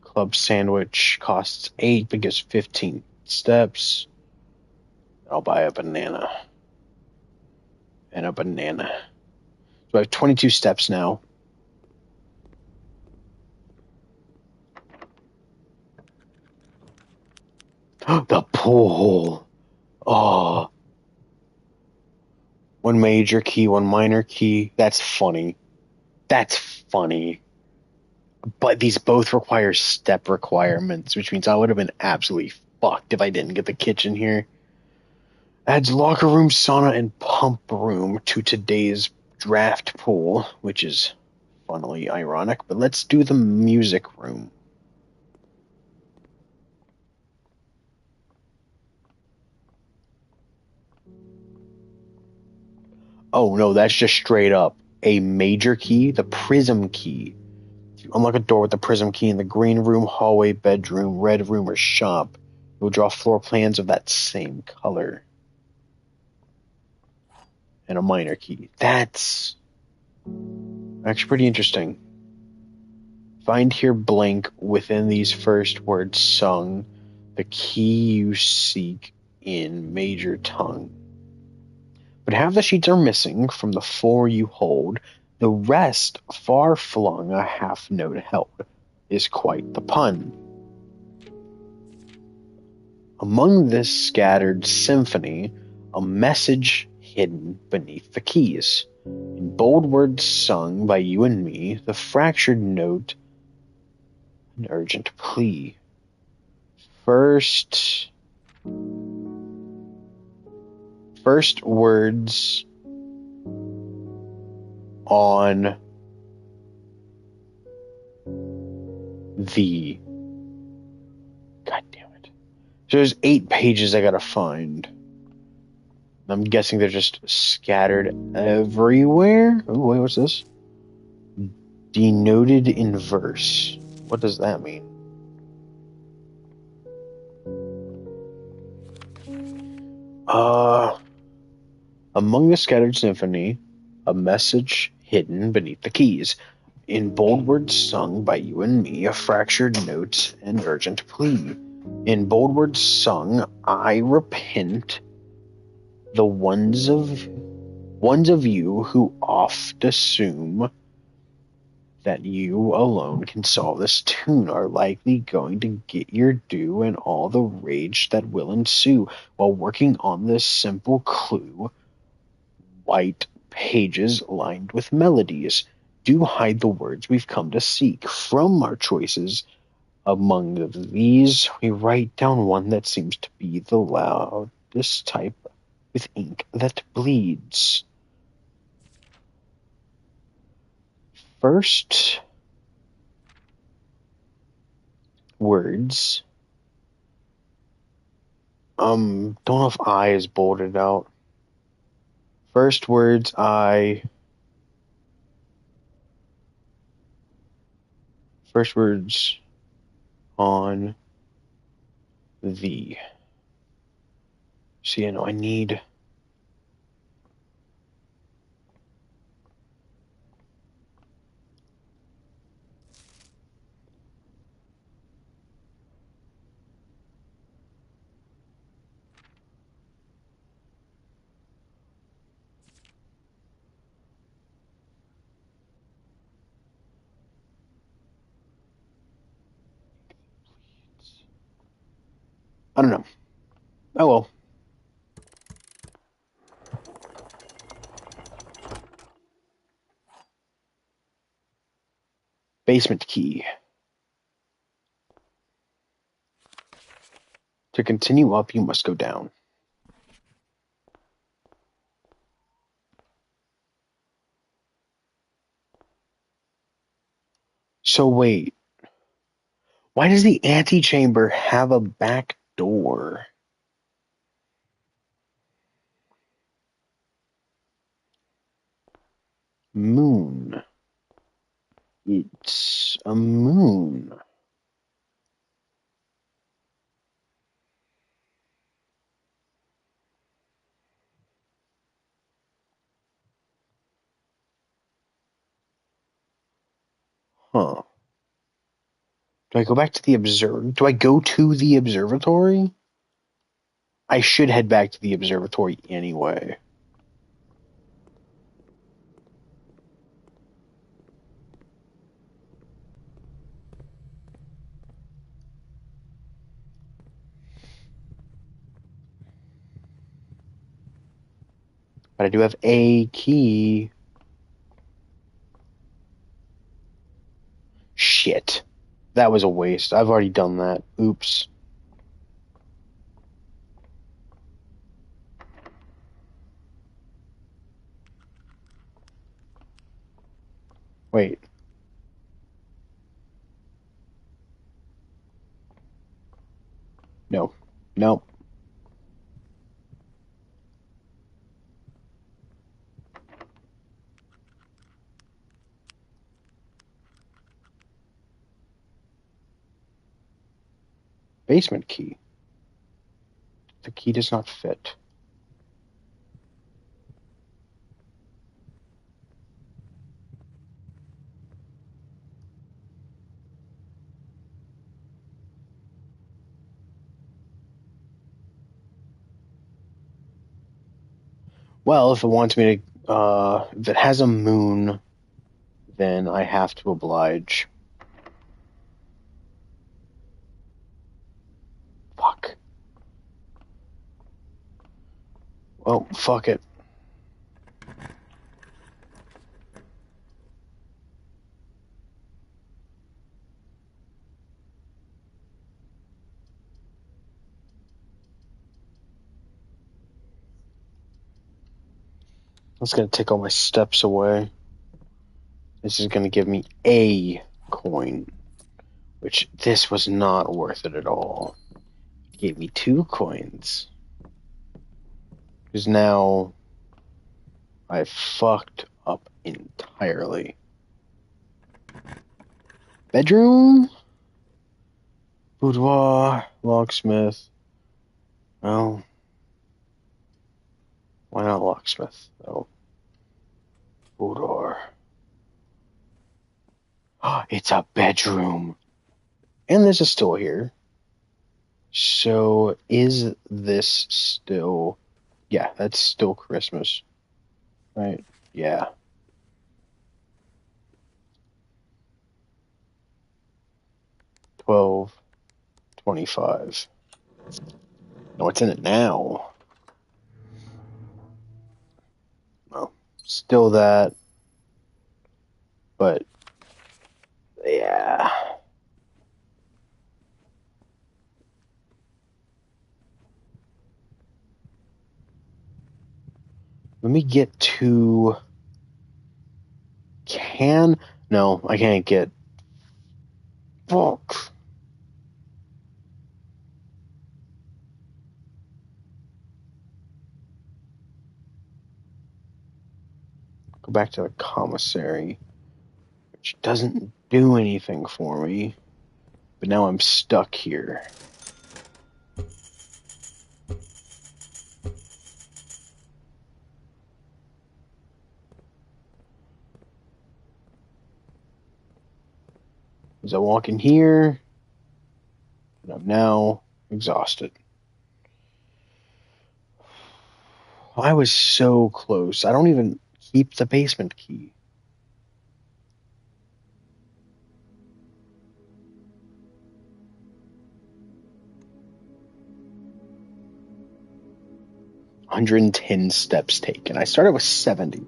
Club sandwich costs 8 but gives 15 steps. I'll buy a banana. And a banana. So I have 22 steps now. The pool. Oh. One major key, one minor key. That's funny. That's funny. But these both require step requirements, which means I would have been absolutely fucked if I didn't get the kitchen here. Adds locker room, sauna, and pump room to today's draft pool, which is funnily ironic, but let's do the music room. Oh no, that's just straight up a major key, the prism key. If you unlock a door with the prism key in the green room, hallway, bedroom, red room, or shop, you'll draw floor plans of that same color. And a minor key. That's actually pretty interesting. Find here blank within these first words sung, the key you seek in major tongue. But half the sheets are missing from the 4 you hold, the rest far flung a half note held, is quite the pun. Among this scattered symphony, a message hidden beneath the keys. In bold words sung by you and me, the fractured note, an urgent plea. First words on the. God damn it. So there's 8 pages I gotta find. I'm guessing they're just scattered everywhere. Oh, wait, what's this? Denoted in verse. What does that mean? Among the scattered symphony, a message hidden beneath the keys. In bold words sung by you and me, a fractured note and urgent plea. In bold words sung, I repent the ones of you who oft assume that you alone can solve this tune are likely going to get your due and all the rage that will ensue while working on this simple clue. White pages lined with melodies do hide the words we've come to seek. From our choices among these, we write down one that seems to be the loudest type with ink that bleeds. First words. Don't know if I is bolded out. First words I. First words on the. See, I know I need. I don't know. Oh well. Basement key. To continue up, you must go down. So wait. Why does the antechamber have a back door? Moon. It's a moon. Huh. Do I go back to the Do I go to the observatory? I should head back to the observatory anyway. But I do have a key. Shit. That was a waste. I've already done that. Oops. Wait. No. No. Basement key. The key does not fit. Well, if it wants me to, if it has a moon, then I have to oblige. Fuck. Well, fuck it. That's gonna take all my steps away. This is gonna give me a coin, which this was not worth it at all. It gave me 2 coins. Because now I fucked up entirely. Bedroom? Boudoir, locksmith. Well, why not locksmith, though? Boudoir. It's a bedroom. And there's a stool here. So is this still... Yeah, that's still Christmas. Right? Yeah. $12.25. No, what's in it now? Well, still that. But, yeah. Let me get to... No, I can't get... Fuck. Go back to the commissary, which doesn't do anything for me. But now I'm stuck here. As I walk in here, and I'm now exhausted. I was so close. I don't even keep the basement key. $110 steps taken. I started with 70.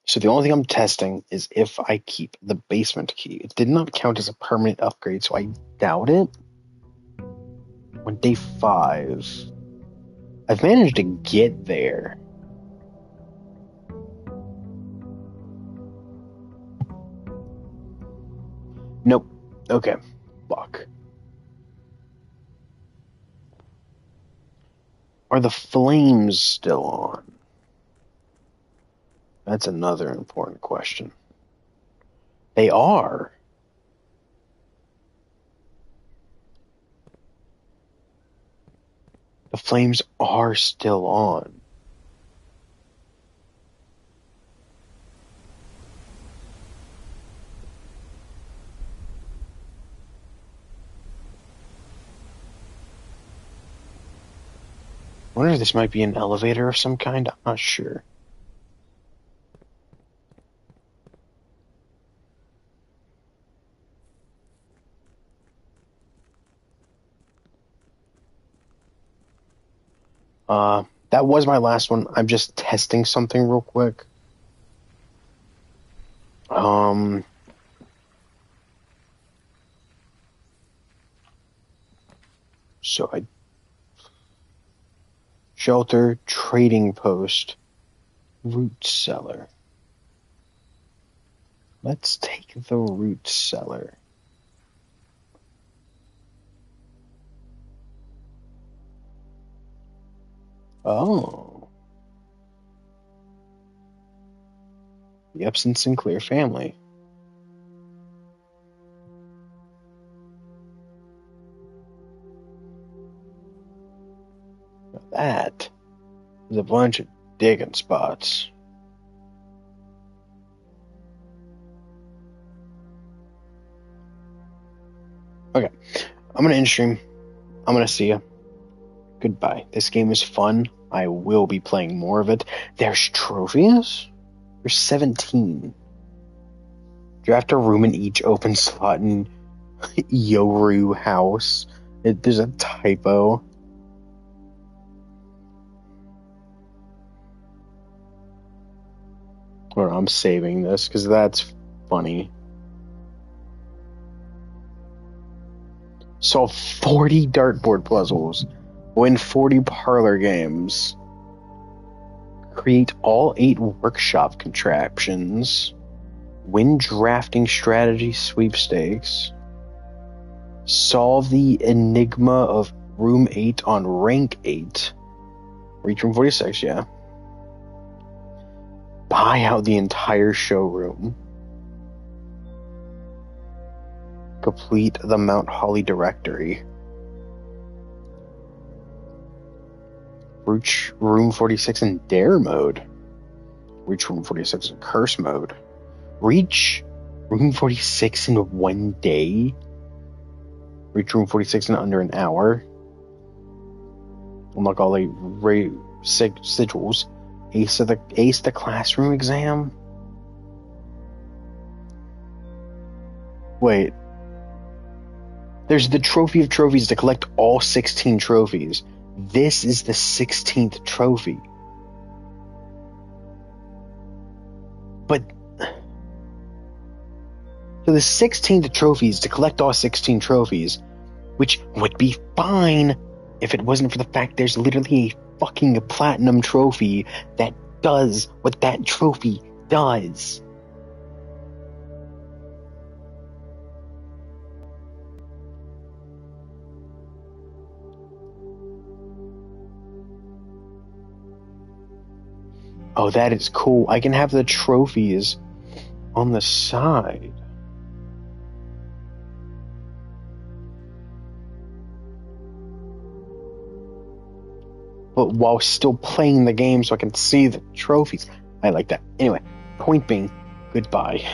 So the only thing I'm testing is if I keep the basement key. It did not count as a permanent upgrade, so I doubt it. On day 5, I've managed to get there. Nope. Okay. Fuck. Are the flames still on? That's another important question. They are. The flames are still on. I wonder if this might be an elevator of some kind. I'm not sure. That was my last one. I'm just testing something real quick. So I shelter, trading post, root cellar. Let's take the root cellar. Oh. The Epson Sinclair family. Now that is a bunch of digging spots. Okay, I'm gonna end stream. I'm gonna see you. Goodbye. This game is fun. I will be playing more of it. There's trophies? There's 17. Do you have to room in each open slot in Yoru house? There's a typo. Or I'm saving this because that's funny. Solve 40 dartboard puzzles. Win 40 parlor games. Create all 8 workshop contraptions. Win drafting strategy sweepstakes. Solve the enigma of room 8 on rank 8. Reach room 46, yeah. Buy out the entire showroom. Complete the Mount Holly directory. Reach room 46 in dare mode. Reach room 46 in curse mode. Reach room 46 in 1 day. Reach room 46 in under an hour. Unlock all 8 sigils. Ace the classroom exam. Wait. There's the trophy of trophies to collect all 16 trophies. This is the 16th trophy. But so the 16th trophy is to collect all 16 trophies, which would be fine if it wasn't for the fact there's literally a fucking platinum trophy that does what that trophy does. Oh, that is cool. I can have the trophies on the side. But while still playing the game so I can see the trophies. I like that. Anyway, point being, goodbye.